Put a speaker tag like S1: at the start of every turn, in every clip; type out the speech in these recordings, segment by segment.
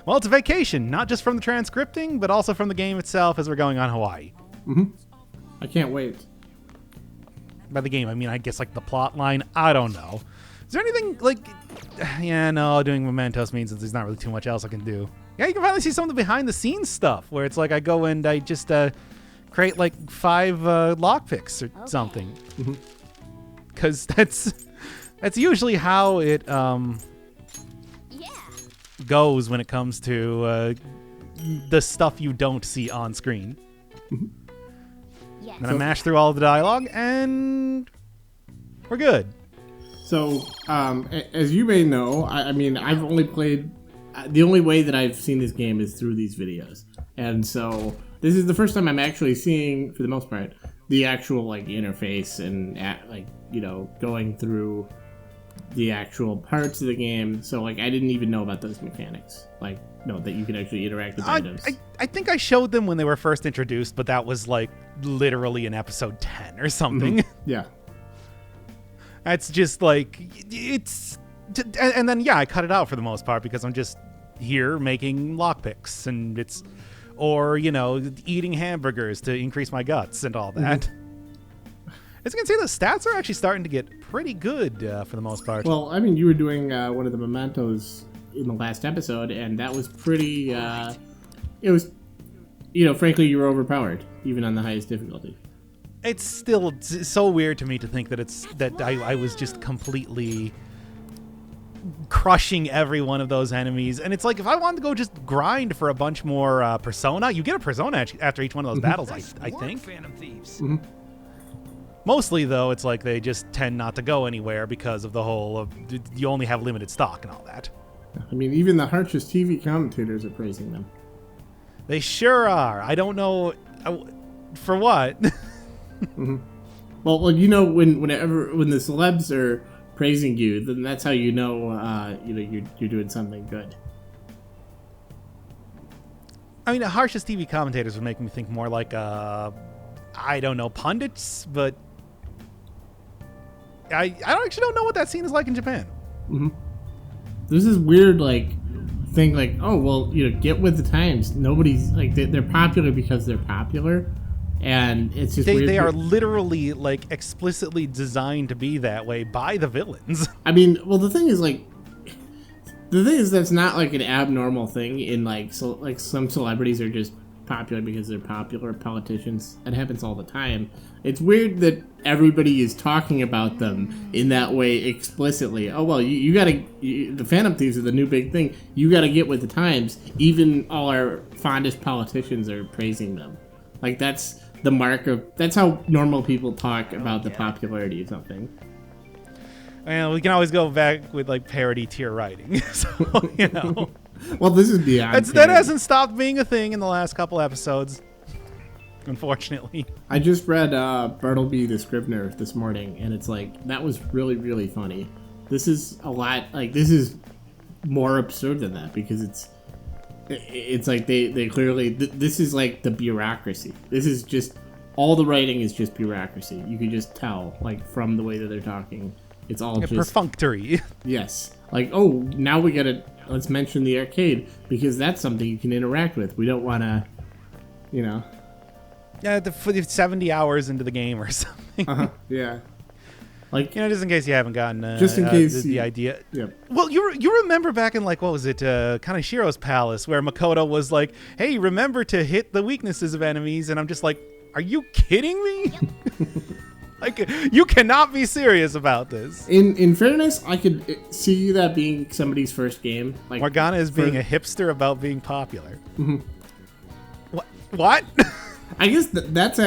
S1: Well, it's a vacation, not just from the transcripting, but also from the game itself as we're going on Hawaii.
S2: Mm-hmm. I can't wait.
S1: By the game, I mean, I guess, like, the plot line. I don't know. Is there anything, like... Yeah, no, doing Mementos means that there's not really too much else I can do. Yeah, you can finally see some of the behind-the-scenes stuff, where it's like I go and I just create, like, 5 lockpicks or something. Because that's usually how it goes when it comes to the stuff you don't see on screen. And I mash through all of the dialogue, and we're good.
S2: So, as you may know, I mean, I've only played... The only way that I've seen this game is through these videos. And so, this is the first time I'm actually seeing, for the most part, the actual, like, interface and, like, you know, going through the actual parts of the game. So, like, I didn't even know about those mechanics. Like, no, that you can actually interact with items.
S1: I think I showed them when they were first introduced, but that was, like, literally in episode 10 or something.
S2: Mm-hmm. Yeah.
S1: That's just, like, it's... And then, yeah, I cut it out for the most part because I'm just here making lockpicks, and it's... Or, you know, eating hamburgers to increase my guts and all that. Mm-hmm. As you can see, the stats are actually starting to get pretty good for the most part.
S2: Well, I mean, you were doing one of the mementos in the last episode, and that was pretty... it was... You know, frankly, you were overpowered, even on the highest difficulty.
S1: It's still so weird to me to think that I was just completely crushing every one of those enemies. And it's like, if I wanted to go just grind for a bunch more persona, you get a persona after each one of those battles, I think.
S3: Phantom Thieves.
S2: Mm-hmm.
S1: Mostly, though, it's like they just tend not to go anywhere because of the whole you only have limited stock and all that.
S2: I mean, even the harshest TV commentators are praising them.
S1: They sure are. I don't know for what.
S2: Mm-hmm. Well, you know, when the celebs are praising you, then that's how you know, you're doing something good.
S1: I mean, the harshest TV commentators would make me think more like, I don't know, pundits, but I actually don't know what that scene is like in Japan.
S2: Mm-hmm. There's this weird, like, thing like, oh, well, you know, get with the times. Nobody's, like, they're popular because they're popular. And it's just weird.
S1: They are literally, like, explicitly designed to be that way by the villains.
S2: I mean, well, the thing is that's not, like, an abnormal thing in, like, so, like, some celebrities are just popular because they're popular politicians. That happens all the time. It's weird that everybody is talking about them in that way explicitly. Oh, well, you gotta... the Phantom Thieves are the new big thing. You gotta get with the times. Even all our fondest politicians are praising them. Like, that's the mark of... That's how normal people talk about the popularity of something.
S1: And we can always go back with, like, parody tier writing. So, you know...
S2: Well, this is beyond.
S1: That hasn't stopped being a thing in the last couple episodes, unfortunately.
S2: I just read Bartleby the Scrivener this morning, and it's like, that was really, really funny. This is a lot, like, this is more absurd than that, because it's like they clearly, this is like the bureaucracy. This is just, all the writing is just bureaucracy. You can just tell, like, from the way that they're talking. It's all just...
S1: perfunctory.
S2: Yes. Like, oh, now we gotta... Let's mention the arcade, because that's something you can interact with. We don't want to, you know...
S1: Yeah, for the 70 hours into the game or something.
S2: Yeah. Like,
S1: you know, just in case you haven't gotten
S2: just in case
S1: the idea.
S2: Yep.
S1: Well, you remember back in, like, what was it, Kanashiro's palace, where Makoto was like, hey, remember to hit the weaknesses of enemies, and I'm just like, are you kidding me? Like, you cannot be serious about this.
S2: In fairness, I could see that being somebody's first game. Like,
S1: Morgana is being a hipster about being popular.
S2: Mm-hmm.
S1: What?
S2: I guess that's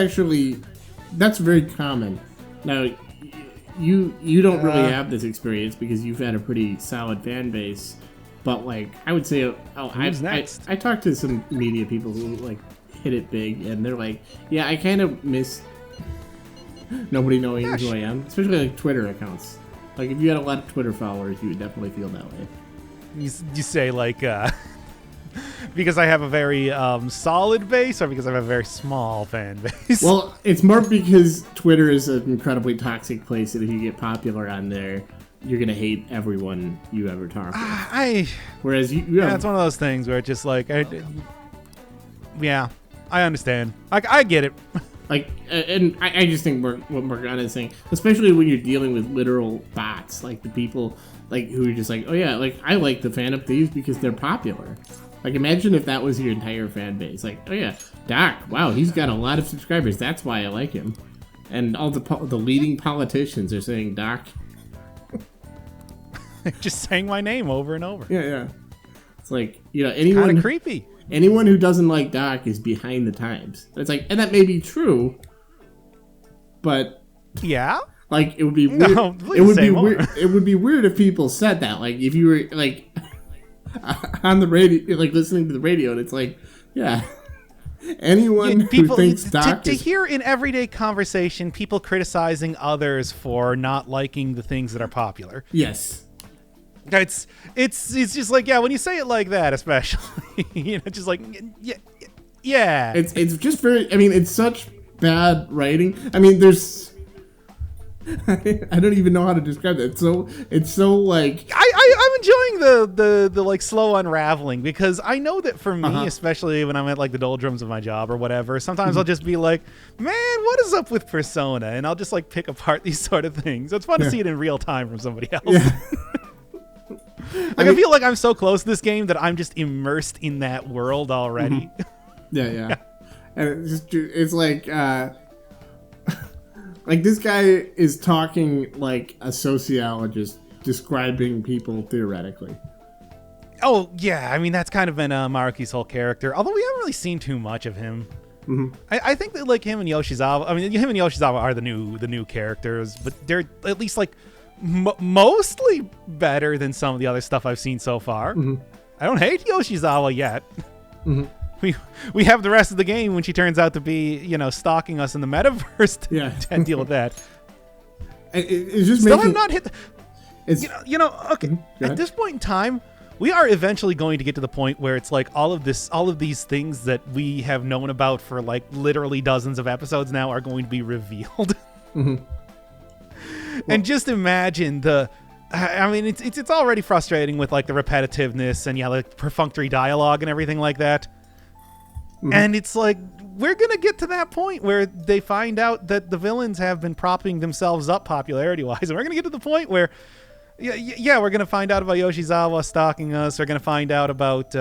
S2: very common. Now, you don't really have this experience because you've had a pretty solid fan base. But, like, I would say, I talked to some media people who, like, hit it big, and they're like, yeah, I kind of miss nobody knowing who I am, especially like Twitter accounts. Like, if you had a lot of Twitter followers, you would definitely feel that way.
S1: You say, like, because I have a very solid base, or because I have a very small fan base?
S2: Well, it's more because Twitter is an incredibly toxic place, and if you get popular on there, you're gonna hate everyone you ever talk with. Whereas
S1: yeah, it's one of those things where it's just like, yeah, I understand. Like, I get it.
S2: Like, and I just think what Morgana is saying, especially when you're dealing with literal bots, like the people like who are just like, oh yeah, like I like the fan of Thieves because they're popular. Like, imagine if that was your entire fan base. Like, oh yeah, Doc, wow, he's got a lot of subscribers. That's why I like him. And all the leading politicians are saying Doc.
S1: Just saying my name over and over.
S2: Yeah. It's like, you know, anyone
S1: kind of creepy.
S2: Anyone who doesn't like Doc is behind the times. It's like, and that may be true, but
S1: yeah,
S2: like it would be weird.
S1: No,
S2: it would be weird. It would be weird if people said that. Like if you were like on the radio, like listening to the radio, and it's like, yeah, anyone who thinks Doc
S1: to hear in everyday conversation people criticizing others for not liking the things that are popular.
S2: Yes.
S1: It's just like, yeah, when you say it like that, especially, you know, just like, yeah.
S2: It's just very, I mean, it's such bad writing. I mean, there's, I don't even know how to describe it. It's so like,
S1: I'm enjoying the like slow unraveling, because I know that for me, especially when I'm at like the doldrums of my job or whatever, sometimes I'll just be like, man, what is up with Persona? And I'll just like pick apart these sort of things. So it's fun to see it in real time from somebody else.
S2: Yeah.
S1: Like, I feel like I'm so close to this game that I'm just immersed in that world already.
S2: Yeah. And it's like like this guy is talking like a sociologist describing people theoretically.
S1: Oh, yeah. I mean, that's kind of been Maruki's whole character, although we haven't really seen too much of him. I think that like him and Yoshizawa, are the new characters, but they're at least like mostly better than some of the other stuff I've seen so far. I don't hate Yoshizawa yet. We have the rest of the game when she turns out to be, you know, stalking us in the metaverse to deal with that.
S2: It's just
S1: still have not hit. Okay. At this point in time, we are eventually going to get to the point where it's like all of these things that we have known about for like literally dozens of episodes now are going to be revealed. And just imagine it's already frustrating with like the repetitiveness and like perfunctory dialogue and everything like that. And it's like, we're going to get to that point where they find out that the villains have been propping themselves up popularity wise. And we're going to get to the point where, we're going to find out about Yoshizawa stalking us. We're going to find out about,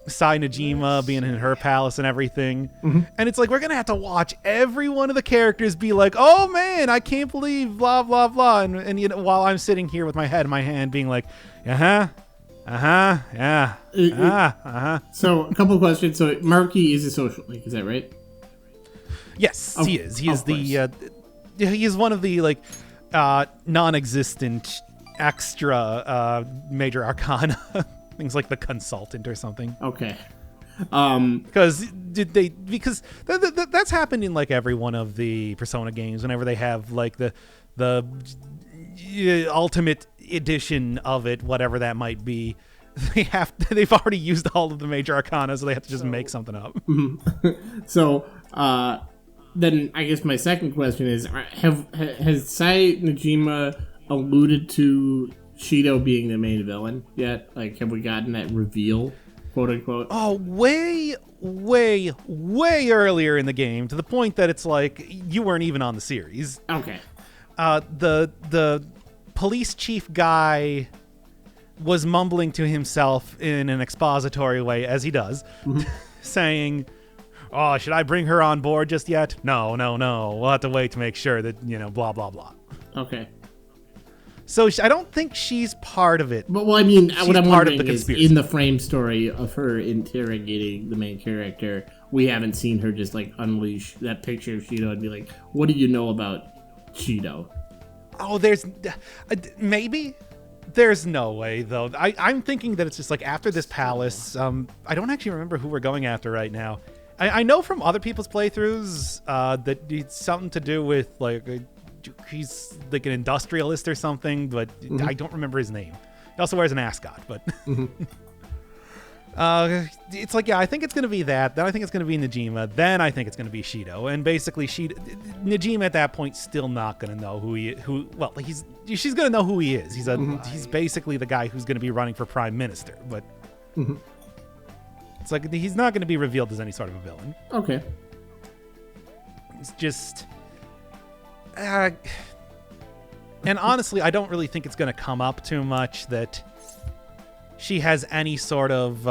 S1: Sai Najima being in her palace and everything. And it's like, we're gonna have to watch every one of the characters be like, oh man, I can't believe blah blah blah, and you know, while I'm sitting here with my head in my hand being like, yeah.
S2: So a couple of questions. So Maruki is a social link, is that right?
S1: Yes, he is. He is he is one of the like non-existent extra major arcana. Things like the consultant or something.
S2: Okay.
S1: Because that's happened in like every one of the Persona games. Whenever they have like the ultimate edition of it, whatever that might be, they've already used all of the major arcana, so they have to just make something up.
S2: So then I guess my second question is: has Sai Najima alluded to Shido being the main villain yet? Like, have we gotten that reveal, quote unquote?
S1: Oh, way earlier in the game, to the point that it's like you weren't even on the series.
S2: Okay.
S1: The police chief guy was mumbling to himself in an expository way, as he does, saying, "Oh, should I bring her on board just yet? No. We'll have to wait to make sure that, you know, blah blah blah."
S2: Okay.
S1: So I don't think she's part of it.
S2: But, well, I mean, what I'm wondering is, in the frame story of her interrogating the main character, we haven't seen her just, like, unleash that picture of Shido and be like, what do you know about Shido?
S1: Oh, there's... maybe? There's no way, though. I'm thinking that it's just, like, after this palace, I don't actually remember who we're going after right now. I know from other people's playthroughs that it's something to do with, like... he's like an industrialist or something, but I don't remember his name. He also wears an ascot, but It's like, yeah, I think it's going to be that. Then I think it's going to be Najima. Then I think it's going to be Shido. And basically, Najima at that point still not going to know she's going to know who he is. He's basically the guy who's going to be running for prime minister. But it's like he's not going to be revealed as any sort of a villain.
S2: Okay.
S1: It's just, and honestly, I don't really think it's going to come up too much that she has any sort of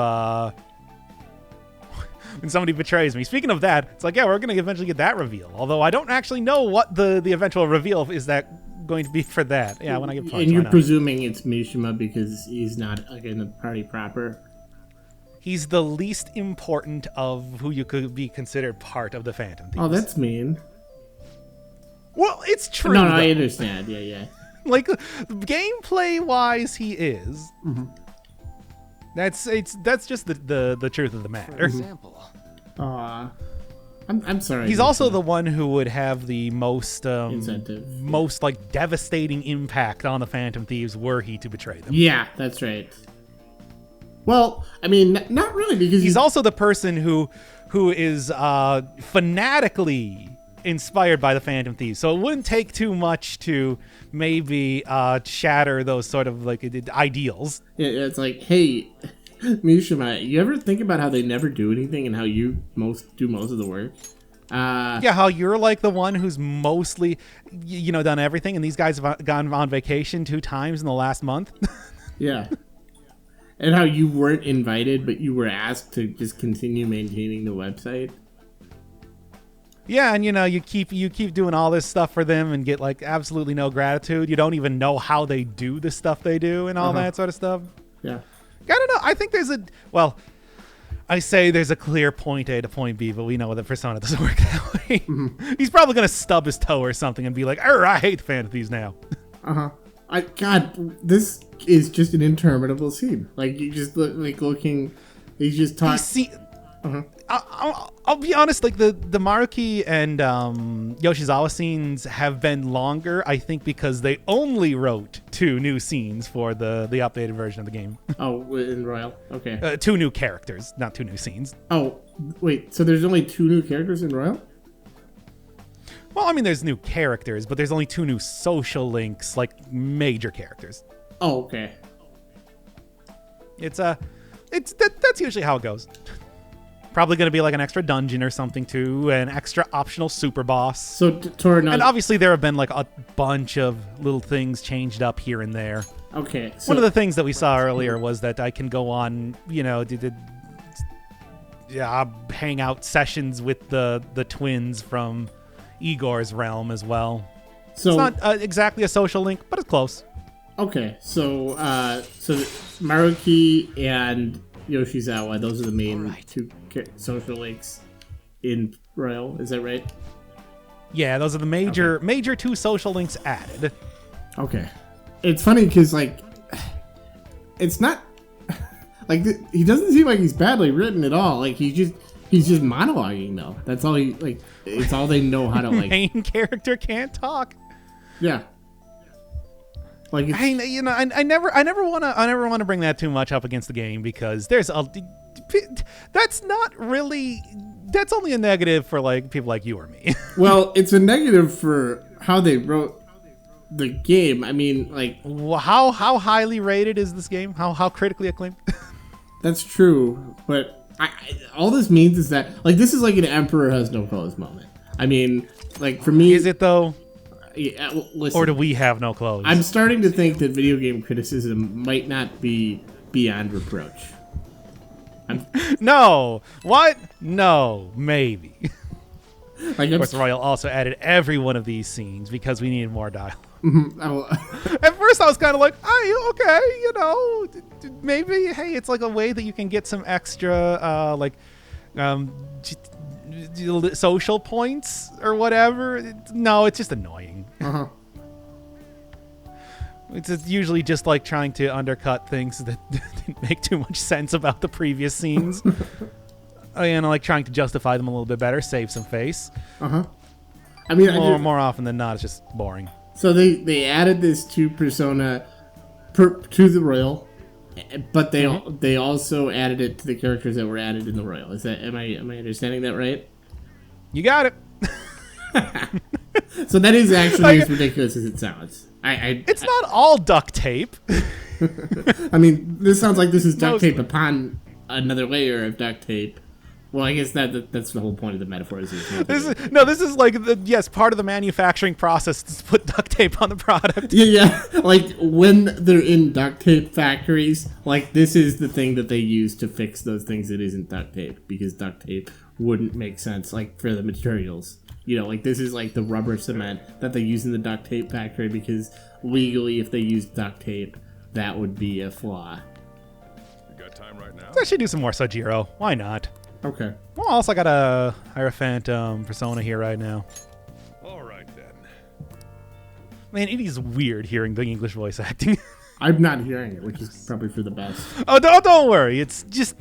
S1: when somebody betrays me. Speaking of that, it's like, yeah, we're going to eventually get that reveal. Although I don't actually know what the eventual reveal is that going to be for that. Yeah, when I get punched.
S2: And you're presuming it's Mishima because he's not like in the party proper.
S1: He's the least important of who you could be considered part of the Phantom Thieves.
S2: Oh, that's mean.
S1: Well, it's true.
S2: No, I understand. Yeah.
S1: Like, gameplay wise, he is. That's just the truth of the matter.
S3: For example.
S2: I'm sorry.
S1: He's also the one who would have the most
S2: incentive,
S1: most like devastating impact on the Phantom Thieves were he to betray them.
S2: Yeah, that's right. Well, I mean, not really, because
S1: he's also the person who is fanatically inspired by the Phantom Thieves. So it wouldn't take too much to maybe shatter those sort of like ideals.
S2: Yeah, it's like, hey, Mishima, you ever think about how they never do anything and how you do most of the work?
S1: Yeah, how you're like the one who's mostly, done everything, and these guys have gone on vacation 2 times in the last month.
S2: Yeah. And how you weren't invited, but you were asked to just continue maintaining the website.
S1: Yeah, and you keep doing all this stuff for them and get like absolutely no gratitude. You don't even know how they do the stuff they do and all that sort of stuff.
S2: Yeah.
S1: I don't know. I think I say there's a clear point A to point B, but we know that Persona doesn't work that way. He's probably going to stub his toe or something and be like, I hate the Phantom Thieves now.
S2: God, this is just an interminable scene. Like, you just look like looking, he's just talking.
S1: I'll be honest, like the Maruki and Yoshizawa scenes have been longer, I think, because they only wrote 2 new scenes for the updated version of the game.
S2: Oh, in Royal? Okay.
S1: 2 new characters, not 2 new scenes.
S2: Oh, wait, so there's only 2 new characters in Royal?
S1: Well, I mean, there's new characters, but there's only 2 new social links, like major characters.
S2: Oh, okay.
S1: That's usually how it goes. Probably going to be like an extra dungeon or something too, an extra optional super boss.
S2: So Torino,
S1: and obviously there have been like a bunch of little things changed up here and there.
S2: Okay. So,
S1: one of the things that we saw earlier was that I can go on, hangout sessions with the twins from Igor's realm as well. So it's not exactly a social link, but it's close.
S2: Okay, so Maruki and Yoshizawa, those are the main 2 social links in Royal. Is that right?
S1: Yeah, those are the major 2 social links added.
S2: Okay, it's funny because like it's not like he doesn't seem like he's badly written at all. Like he's just monologuing though. That's all he like. It's all they know how to like.
S1: Main character can't talk.
S2: Yeah. Like
S1: I never want to bring that too much up against the game because that's only a negative for like people like you or me.
S2: Well, it's a negative for how they wrote the game. I mean, like
S1: how highly rated is this game? How critically acclaimed? That's
S2: true, but all this means is that like this is like an Emperor has no clothes moment. I mean, like for me,
S1: is it though?
S2: Yeah, listen,
S1: or do we have no clothes?
S2: I'm starting to think that video game criticism might not be beyond reproach.
S1: No. What? No. Maybe.
S2: Like,
S1: of course, Royal also added every one of these scenes because we needed more dialogue.
S2: Mm-hmm.
S1: At first, I was kind of like, "Hey, okay, maybe. Hey, it's like a way that you can get some extra, social points or whatever." No, it's just annoying. It's usually just like trying to undercut things that didn't make too much sense about the previous scenes. Like trying to justify them a little bit better, save some face.
S2: I mean,
S1: more often than not, it's just boring.
S2: So they added this to Persona to the Royal, but they also added it to the characters that were added in the Royal. Is that am I understanding that right?
S1: You got it.
S2: So that is actually as ridiculous as it sounds.
S1: It's not all duct tape.
S2: I mean, this sounds like this is duct tape upon another layer of duct tape. Well, I guess that's the whole point of the metaphor. This
S1: is like part of the manufacturing process is to put duct tape on the product.
S2: Yeah. Like when they're in duct tape factories, like this is the thing that they use to fix those things that isn't duct tape, because duct tape wouldn't make sense like for the materials. You know, like this is like the rubber cement that they use in the duct tape factory, because legally, if they use duct tape, that would be a flaw.
S3: You got time right now?
S1: I should do some more Sub-Zero. Why not?
S2: Okay.
S1: Well, also I got a Hierophant persona here right now.
S3: All right then.
S1: Man, it is weird hearing the English voice acting.
S2: I'm not hearing it, which is probably for the best.
S1: Oh, don't worry. It's just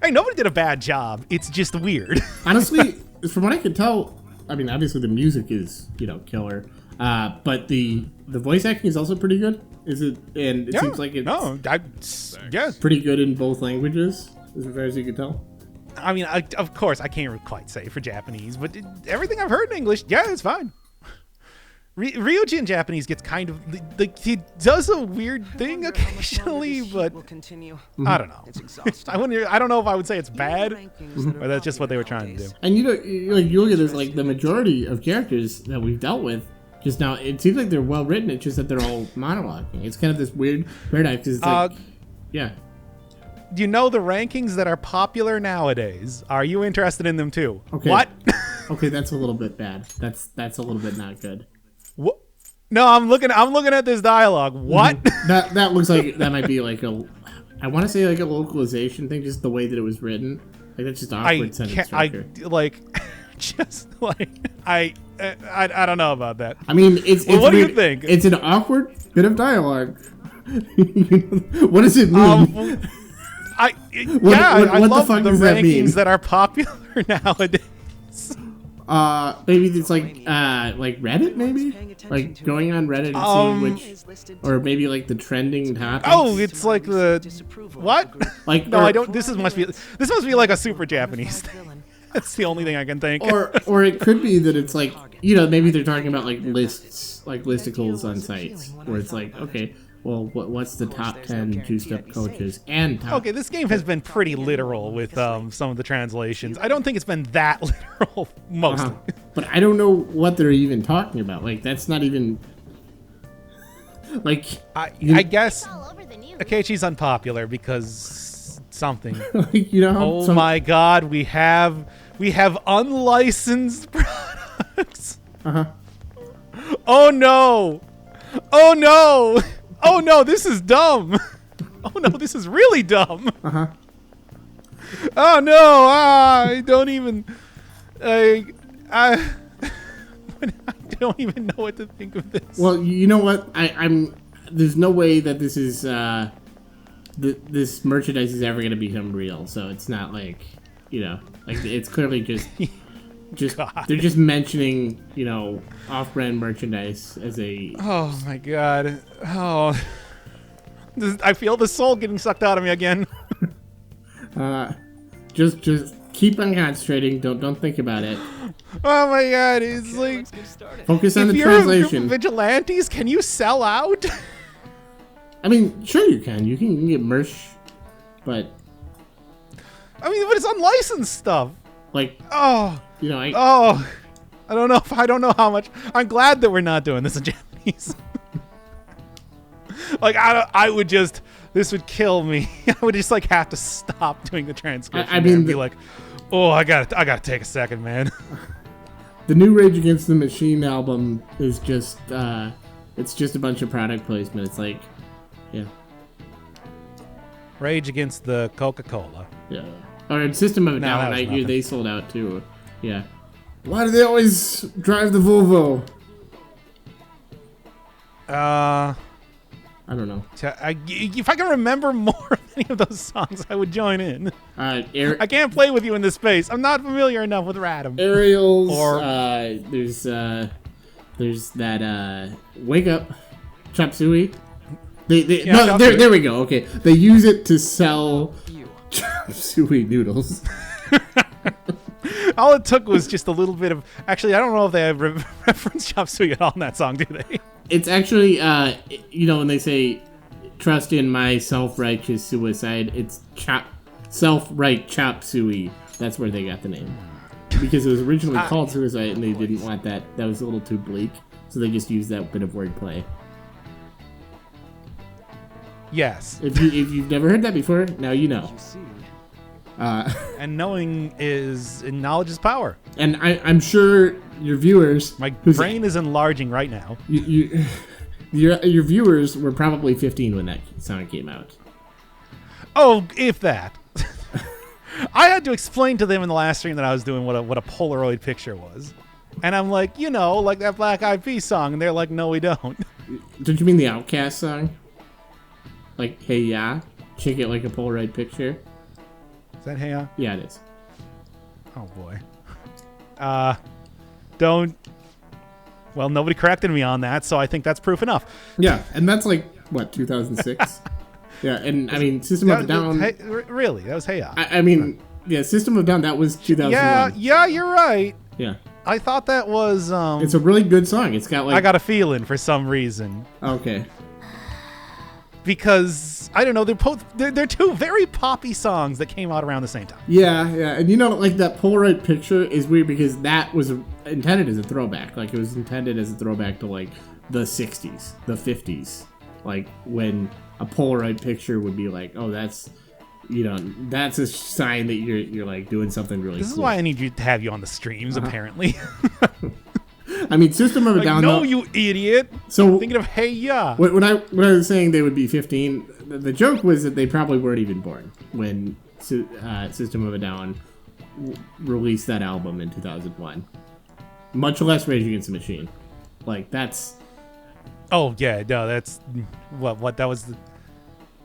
S1: nobody did a bad job. It's just weird.
S2: Honestly, from what I can tell, I mean, obviously the music is, killer. But the voice acting is also pretty good. Is it? And it seems like it's pretty good in both languages, as far as you can tell.
S1: I mean, of course, I can't quite say for Japanese, but everything I've heard in English, it's fine. Ryuji in Japanese gets kind of he does a weird thing occasionally, but I don't know. I don't know if I would say it's bad, or that's just what they were trying to do.
S2: And you look at this, like the majority of characters that we've dealt with just now, it seems like they're well written. It's just that they're all monologuing. It's kind of this weird paradox. Because it's like,
S1: Do you know the rankings that are popular nowadays? Are you interested in them too?
S2: Okay.
S1: What?
S2: Okay, that's a little bit bad. That's a little bit not good.
S1: What? No, I'm looking at this dialogue. What?
S2: That looks like that might be like I want to say like a localization thing, just the way that it was written. Like that's just awkward sentence structure.
S1: I don't know about that.
S2: I mean, it's
S1: what do
S2: weird.
S1: you think?
S2: It's an awkward bit of dialogue. What does it mean?
S1: I
S2: what
S1: love
S2: the fuck
S1: the
S2: does that mean?
S1: rankings that are popular nowadays.
S2: Maybe it's like Reddit, maybe like going on Reddit and seeing which, or maybe like the trending topics.
S1: Oh, it's like the what?
S2: Like
S1: no, I don't. This must be like a super Japanese thing. That's the only thing I can think.
S2: Or it could be that it's like maybe they're talking about like lists, like listicles on sites where it's like, okay, well, what's the top 10 two-step coaches and top...
S1: Okay, this game has been pretty literal with some of the translations. I don't think it's been that literal mostly.
S2: But I don't know what they're even talking about. Like, that's not even... Like...
S1: I guess Akechi's unpopular because something. My God, we have unlicensed products. Oh no! Oh no! Oh no, this is dumb. Oh no, this is really dumb. Oh no, I don't even I don't even know what to think of this.
S2: Well, you know what? I'm there's no way that this is this merchandise is ever going to become real. So it's not like, like it's clearly just they're just mentioning, off-brand merchandise as a...
S1: Oh my God. Oh. I feel the soul getting sucked out of me again.
S2: Just keep on concentrating. Don't think about it.
S1: Oh my God. It's like...
S2: Focus on the translation.
S1: If you're a group of vigilantes, can you sell out?
S2: I mean, sure you can. You can get merch, but...
S1: I mean, but it's unlicensed stuff.
S2: Like...
S1: Oh... I don't know how much. I'm glad that we're not doing this in Japanese. Like this would kill me. I would just like have to stop doing the transcription. And be like, oh, I gotta take a second, man.
S2: The new Rage Against the Machine album is just it's just a bunch of product placement. It's like,
S1: Rage Against the Coca-Cola.
S2: Yeah. Or System of a Down, they sold out too. Yeah. Why do they always drive the Volvo?
S1: I
S2: don't know.
S1: If I can remember more of any of those songs, I would join in.
S2: I
S1: can't play with you in this space. I'm not familiar enough with Radom.
S2: Aerials. Or there's that Wake Up, Chop Suey.
S1: Yeah,
S2: no,
S1: chop
S2: there,
S1: suey.
S2: there we go. Okay, they use it to sell
S4: You.
S2: chop suey noodles.
S1: All it took was just a little bit of. Actually, I don't know if they reference chop suey at all in that song, do they?
S2: It's actually, when they say trust in my self-righteous suicide, it's self-right chop suey. That's where they got the name. Because it was originally called suicide and they didn't want that. That was a little too bleak. So they just used that bit of wordplay.
S1: Yes.
S2: If you've never heard that before, now you know.
S4: You see.
S1: And knowing knowledge is power.
S2: And I'm sure your viewers...
S1: My brain is enlarging right now.
S2: Your viewers were probably 15 when that song came out.
S1: Oh, if that. I had to explain to them in the last stream that I was doing what a Polaroid picture was. And I'm like, like that Black Eyed Peas song. And they're like, no, we don't.
S2: Don't you mean the Outkast song? Like, hey, yeah? Shake it like a Polaroid picture?
S1: Is that Hey?
S2: Yeah, it is.
S1: Oh, boy. Don't... Well, nobody corrected me on that, so I think that's proof enough.
S2: Yeah, and that's like, what, 2006? Yeah, and I mean, System of a Down...
S1: Hey, really? That was Hey.
S2: I mean, yeah, System of a Down, that was 2001.
S1: Yeah, you're right.
S2: Yeah.
S1: I thought that was...
S2: It's a really good song. It's got like...
S1: I got a feeling for some reason.
S2: Okay.
S1: Because, I don't know, they're two very poppy songs that came out around the same time.
S2: Yeah, and like that Polaroid picture is weird because that was intended as a throwback. Like, it was intended as a throwback to, like, the 60s, the 50s. Like, when a Polaroid picture would be like, oh, that's a sign that you're like, doing something really cool.
S1: This is why I need to have you on the streams, apparently.
S2: I mean, System of a Down...
S1: No, you idiot!
S2: So,
S1: thinking of Hey Ya.
S2: When I was saying they would be 15, the joke was that they probably weren't even born when System of a Down released that album in 2001. Much less Rage Against the Machine. Like, that's...
S1: Oh, yeah, no, that's... What that was...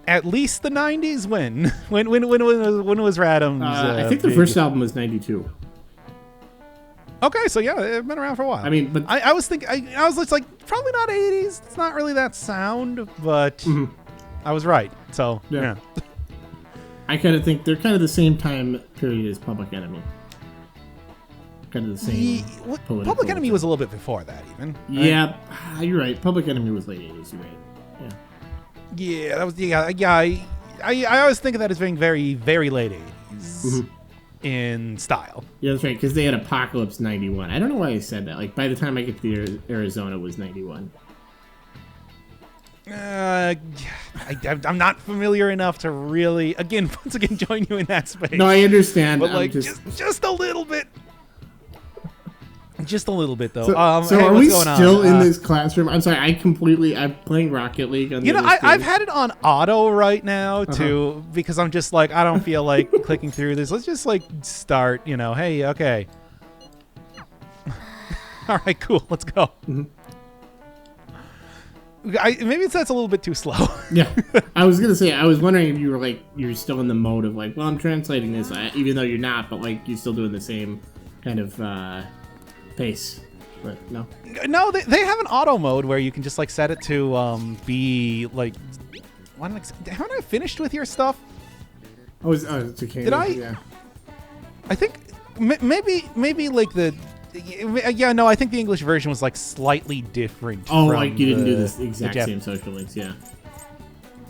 S1: At least the 90s? When was Radam's...
S2: I think the first album was 92.
S1: Okay, so yeah, it's been around for a while.
S2: I mean, but...
S1: I was thinking... I was just like, probably not 80s. It's not really that sound, but... I was right, so, yeah.
S2: I kind of think they're kind of the same time period as Public Enemy. Kind of the same.
S1: Public Enemy was a little bit before that, even. Right?
S2: Yeah, you're right. Public Enemy was late 80s, you're right. Yeah.
S1: Yeah, that was... Yeah, I always think of that as being very, very late 80s. In style.
S2: Yeah, that's right, because they had Apocalypse 91. I don't know why I said that. Like, by the time I get to Arizona, it was 91.
S1: I'm not familiar enough to really, once again, join you in that space.
S2: No, I understand.
S1: But, like, just a little bit. Just a little bit, though.
S2: So
S1: hey,
S2: are
S1: what's
S2: we
S1: going
S2: still
S1: on?
S2: in this classroom? I'm sorry, I'm playing Rocket League on the other screen.
S1: I've had it on auto right now, too, because I'm just like, I don't feel like clicking through this. Let's just, like, start, hey, okay. All right, cool, let's go. Maybe that's a little bit too slow.
S2: Yeah, I was gonna say, I was wondering if you were like, you're still in the mode of like, well, I'm translating this, even though you're not, but like you're still doing the same kind of pace. But no.
S1: No, they have an auto mode where you can just like set it to be like. Haven't I finished with your stuff?
S2: It's okay.
S1: Did I?
S2: Yeah.
S1: I think maybe like the. Yeah, no, I think the English version was like slightly different.
S2: Oh,
S1: from
S2: like you didn't do this exact same social links, yeah.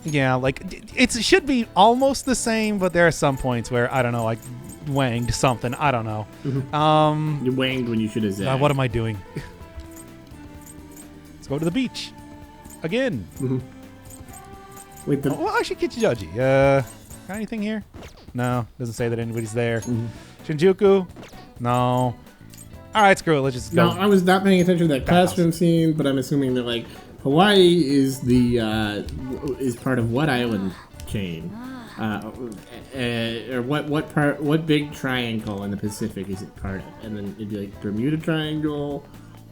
S1: Yeah, like it should be almost the same, but there are some points where I don't know, like wanged something. I don't know.
S2: You wanged when you should have zagged.
S1: What am I doing? Let's go to the beach again.
S2: Wait,
S1: well, actually, Kichijoji. Got anything here? No, doesn't say that anybody's there. Shinjuku? No. All right, screw it. Let's just go.
S2: No, I was not paying attention to that classroom scene, but I'm assuming that like Hawaii is is part of what island chain, or what big triangle in the Pacific is it part of? And then it'd be like Bermuda Triangle,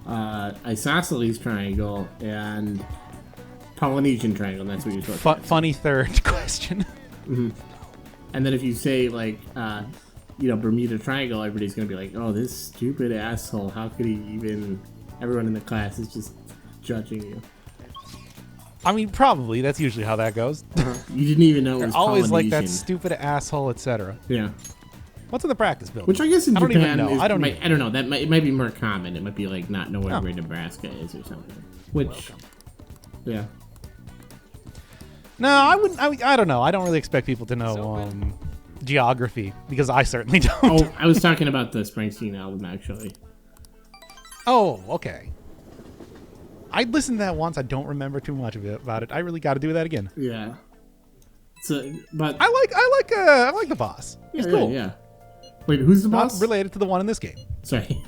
S2: Isosceles Triangle, and Polynesian Triangle. And that's what you're supposed to.
S1: Funny third question.
S2: And then if you say like. Bermuda Triangle, everybody's gonna be like, oh, this stupid asshole, how could he even... Everyone in the class is just judging you.
S1: I mean, probably. That's usually how that goes.
S2: You didn't even know it
S1: They're
S2: was
S1: always like that
S2: Polynesian.
S1: stupid asshole, etc.
S2: Yeah.
S1: What's in the practice building?
S2: Which I guess in
S1: I don't even
S2: Japan
S1: know.
S2: is,
S1: I don't
S2: I don't know. That might, it might be more common. It might be like not knowing
S1: Oh.
S2: where Nebraska is or something. Which, yeah.
S1: No, I don't know. I don't really expect people to know geography because I certainly don't.
S2: Oh, I was talking about the Springsteen album actually.
S1: Oh, okay. I listened to that once. I don't remember too much of it about it. I really got to do that again.
S2: Yeah. So, but
S1: I like the boss.
S2: yeah,
S1: He's cool.
S2: Yeah. Wait, who's the
S1: Not
S2: boss?
S1: related to the one in this game.
S2: Sorry.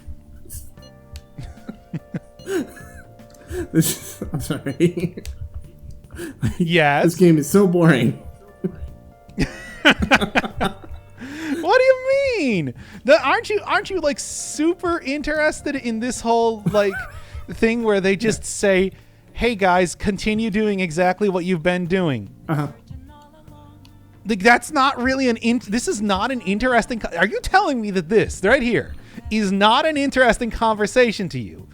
S2: I'm sorry.
S1: Yes.
S2: This game is so boring.
S1: What do you mean? Aren't you like super interested in this whole like thing where they just say, "Hey guys, continue doing exactly what you've been doing."
S2: Uh-huh.
S1: Like that's not really this is not an interesting are you telling me that this right here is not an interesting conversation to you?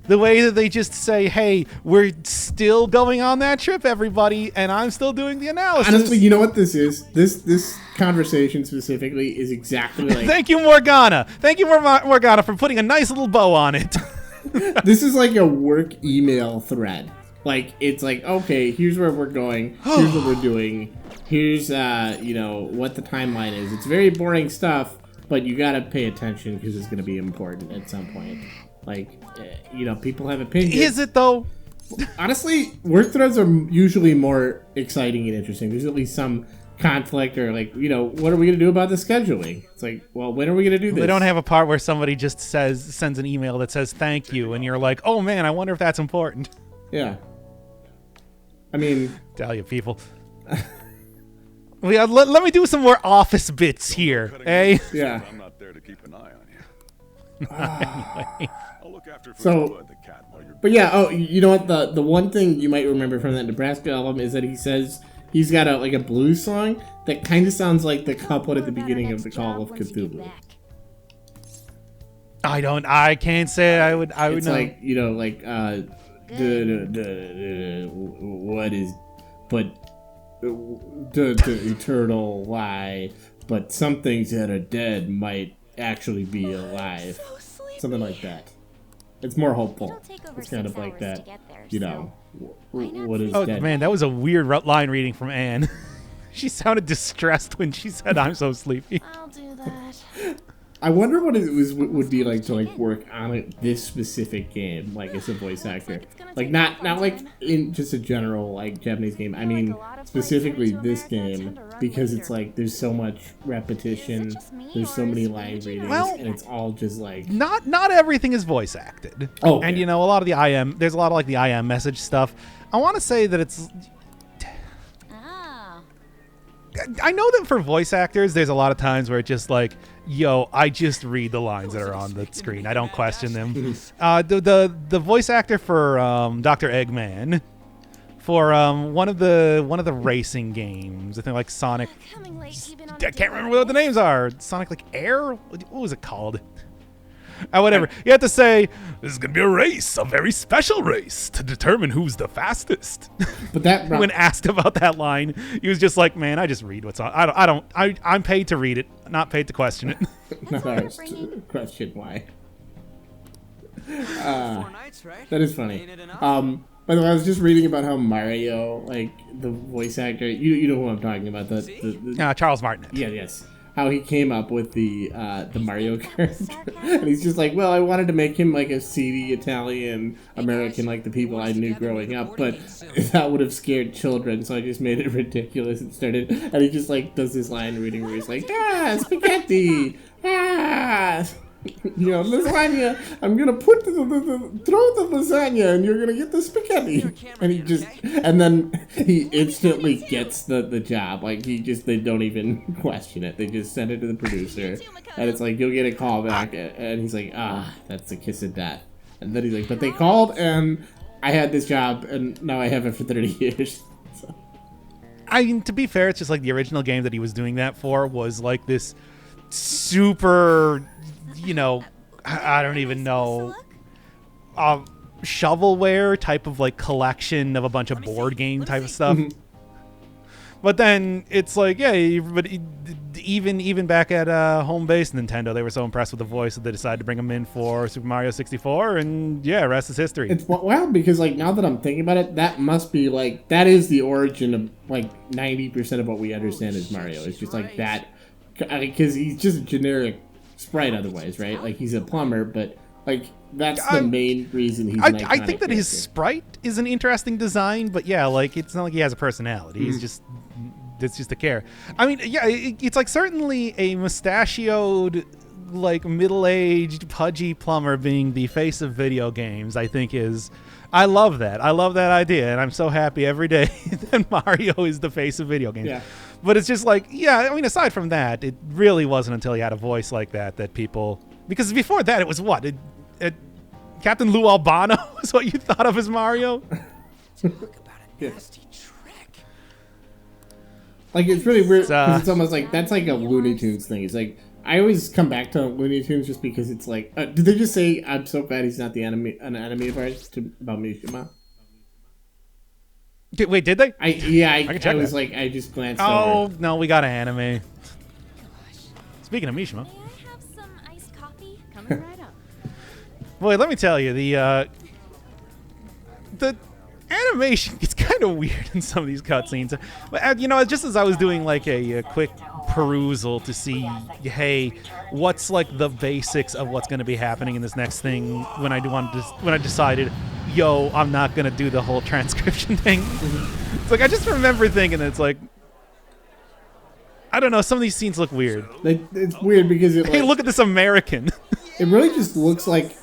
S1: The way that they just say, "Hey, we're still going on that trip, everybody, and I'm still doing the analysis."
S2: Honestly, you know what this is? This conversation specifically is exactly like
S1: Thank you, Morgana. Thank you, Morgana, for putting a nice little bow on it.
S2: this is like a work email thread. Like it's like, okay, here's where we're going. Here's what we're doing. Here's what the timeline is. It's very boring stuff, but you gotta pay attention because it's gonna be important at some point. Like, people have opinions.
S1: Is it though?
S2: Honestly, work threads are usually more exciting and interesting. There's at least some conflict or like, what are we gonna do about the scheduling? It's like, well, when are we gonna do this?
S1: They don't have a part where somebody just sends an email that says thank you, and you're like, oh man, I wonder if that's important.
S2: Yeah. I mean,
S1: Tell you people. Let me do some more office bits here, eh?
S2: yeah.
S3: I'm not there to keep an eye on you.
S1: Anyway.
S3: I'll look after
S2: So-
S3: Bud the cat while you're
S2: But yeah, oh, you know what? The one thing you might remember from that Nebraska album is that he says he's got a blues song that kind of sounds like the couplet at the beginning of the Call of Cthulhu.
S1: I can't say I would
S2: It's
S1: know.
S2: like what is, but the eternal lie, but some things that are dead might actually be alive. Something like that. It's more hopeful. It's kind of like that, what is
S1: Oh
S2: dead.
S1: man, that was a weird line reading from Anne. She sounded distressed when she said, "I'm so sleepy."
S4: I'll do that.
S2: I wonder what it would be like to work on this specific game, like as a voice actor, like not like in just a general Japanese game. I mean specifically this game because it's like there's so much repetition, there's so many line readings,
S1: Well-
S2: and it's all just like
S1: Not everything is voice acted.
S2: Oh,
S1: and
S2: okay.
S1: a lot of the IM, there's a lot of like the IM message stuff. I want to say that it's.
S4: Ah.
S1: I know that for voice actors, there's a lot of times where it's just like, yo, I just read the lines that are on the screen. I don't question them. The voice actor for Dr. Eggman, for one of the racing games, I think like Sonic.
S4: Coming late even on
S1: I can't remember what the names are. Sonic like Air. What was it called? Whatever. You have to say, this is going to be a race, a very special race to determine who's the fastest.
S2: But that
S1: When asked about that line, he was just like, man, I just read what's on. I'm paid to read it, not paid to question it.
S2: not
S4: what
S2: our
S4: we're bringing.
S2: question why.
S5: 4 nights, right?
S2: That is funny.
S5: Ain't it enough?
S2: By the way, I was just reading about how Mario, the voice actor, you know who I'm talking about, the
S1: Charles Martinet.
S2: yeah, yes, how he came up with the Mario character, and he's just like, well, I wanted to make him like a seedy Italian American, like the people I knew growing up, but that would have scared children, so I just made it ridiculous and started, and he just does this line reading where he's like, spaghetti, lasagna. I'm gonna put throw the lasagna, and you're gonna get the spaghetti. And then he instantly gets the job. They don't even question it. They just send it to the producer, and it's like you'll get a call back, and he's like, that's the kiss of death. And then he's like, but they called, and I had this job, and now I have it for 30 years. So.
S1: I mean, to be fair, it's just like the original game that he was doing that for was like this super, I don't even know. shovelware type of like collection of a bunch of board game type of stuff. But then it's like, yeah, but even back at home base Nintendo, they were so impressed with the voice that they decided to bring him in for Super Mario 64, and yeah, rest is history.
S2: It's well, because like now that I'm thinking about it, that must be like that is the origin of like 90% of what we understand as Mario. It's just like that, because he's just a generic sprite otherwise, right? Like he's a plumber, but like that's the main reason he's.
S1: I think that his sprite is an interesting design, but yeah, like it's not like he has a personality. He's just. It's just a care. I mean, yeah, it's like certainly a mustachioed, like middle-aged, pudgy plumber being the face of video games. I think is, I love that. I love that idea, and I'm so happy every day that Mario is the face of video games.
S2: Yeah.
S1: But it's just like, yeah, I mean, aside from that, it really wasn't until he had a voice like that people, because before that it was what Captain Lou Albano is what you thought of as Mario.
S5: Talk about a nasty trick.
S2: Like it's really weird because it's almost like that's like a Looney Tunes thing. It's like I always come back to Looney Tunes just because it's like, did they just say I'm so glad he's not the an animated part about Mishima?
S1: Wait, did they?
S2: I was like, I just glanced over.
S1: Oh no, we got an anime. Speaking of Mishima,
S4: May I have some iced coffee? Coming right up.
S1: boy, let me tell you, the animation gets kind of weird in some of these cutscenes. But you know, just as I was doing like a quick perusal to see, hey, what's like the basics of what's going to be happening in this next thing, when I decided, yo, I'm not going to do the whole transcription thing. It's like I just remember thinking it's like, I don't know, some of these scenes look weird.
S2: It's weird because it.
S1: Hey,
S2: like,
S1: look at this American.
S2: It really just looks like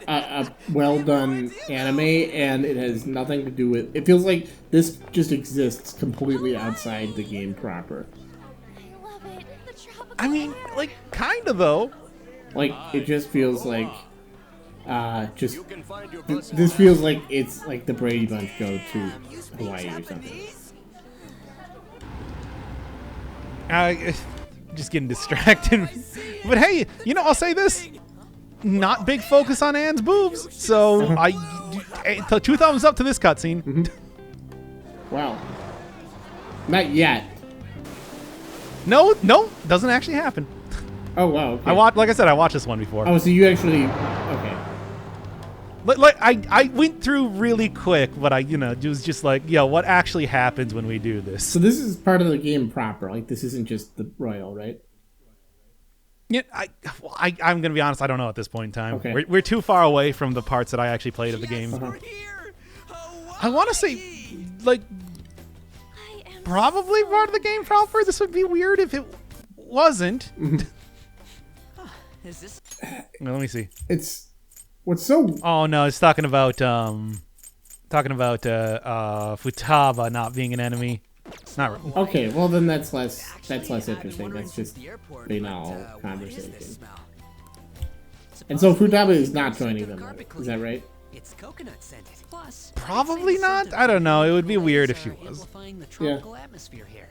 S2: a well done anime, and it has nothing to do with. It feels like this just exists completely outside the game proper.
S4: I love it. The tropical
S1: I mean,
S4: air.
S1: like, kind of though.
S2: Like it just feels like, this feels like it's like the Brady Bunch go to Hawaii or something.
S1: Just getting distracted. But hey, you know, I'll say this. Not big focus on Anne's boobs, so two thumbs up to this cutscene.
S2: Wow. Not yet.
S1: No, doesn't actually happen.
S2: Oh wow. Okay.
S1: Like I said, I watched this one before.
S2: Oh, so you actually okay?
S1: Like I went through really quick, but it was just like, yo, what actually happens when we do this?
S2: So this is part of the game proper. Like this isn't just the Royal, right?
S1: Yeah, I'm gonna be honest. I don't know at this point in time.
S2: Okay.
S1: We're too far away from the parts that I actually played of the game.
S5: We're here.
S1: I want to say, like,
S4: I am
S1: probably part of the game proper. This would be weird if it wasn't.
S5: Is this?
S1: Well, let me see.
S2: It's what's so.
S1: Oh no, it's talking about Futaba not being an enemy. It's not.
S2: Okay, well then that's less interesting. That's just banal conversation. And so Futaba is not joining them. Is that right?
S5: It's coconut scented. Plus,
S1: Probably not. I don't know. It would be weird if she was.
S5: amplifying the tropical atmosphere here.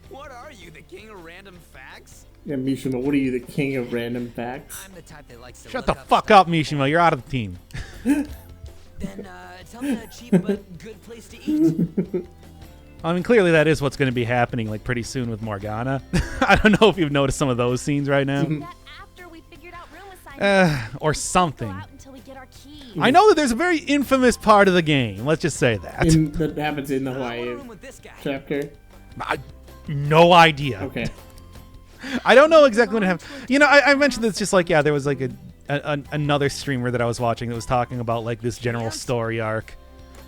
S5: What are you, the king of random facts?
S2: Yeah, Mishima, what are you, the king of random facts?
S5: I'm the type that likes to
S1: Shut
S5: look
S1: the fuck
S5: stuff.
S1: up, Mishima. You're out of the team.
S5: Then tell me a cheap but good place to eat.
S1: I mean, clearly that is what's going to be happening like pretty soon with Morgana. I don't know if you've noticed some of those scenes right now.
S4: that after we figured out room assignments,
S1: Or
S4: go
S1: something.
S4: out until we get our key.
S1: I know that there's a very infamous part of the game. Let's just say that.
S2: That happens in the
S5: One
S2: Hawaii
S5: room with this guy.
S2: chapter.
S1: No idea.
S2: Okay.
S1: I don't know exactly what happened. You know, I mentioned this just like, yeah, there was like another streamer that I was watching that was talking about like this general story arc.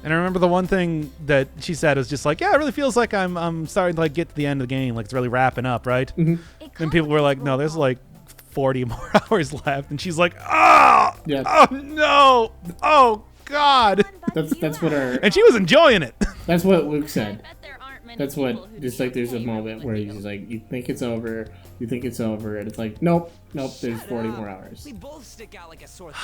S1: And I remember the one thing that she said was just like, yeah, it really feels like I'm starting to like get to the end of the game. Like it's really wrapping up, right?
S4: It
S1: And people were like, no, there's like 40 more hours left. And she's like, oh,
S2: Yeah.
S1: oh no, oh God.
S2: That's what our
S1: And she was enjoying it.
S2: that's what Luke said.
S4: Bet there aren't many
S2: That's
S4: people
S2: what
S4: who
S2: just like there's a
S4: play
S2: moment where
S4: like
S2: he's just like you think it's over, and it's like nope, there's 40 more hours.
S5: We both stick out like a sore thumb,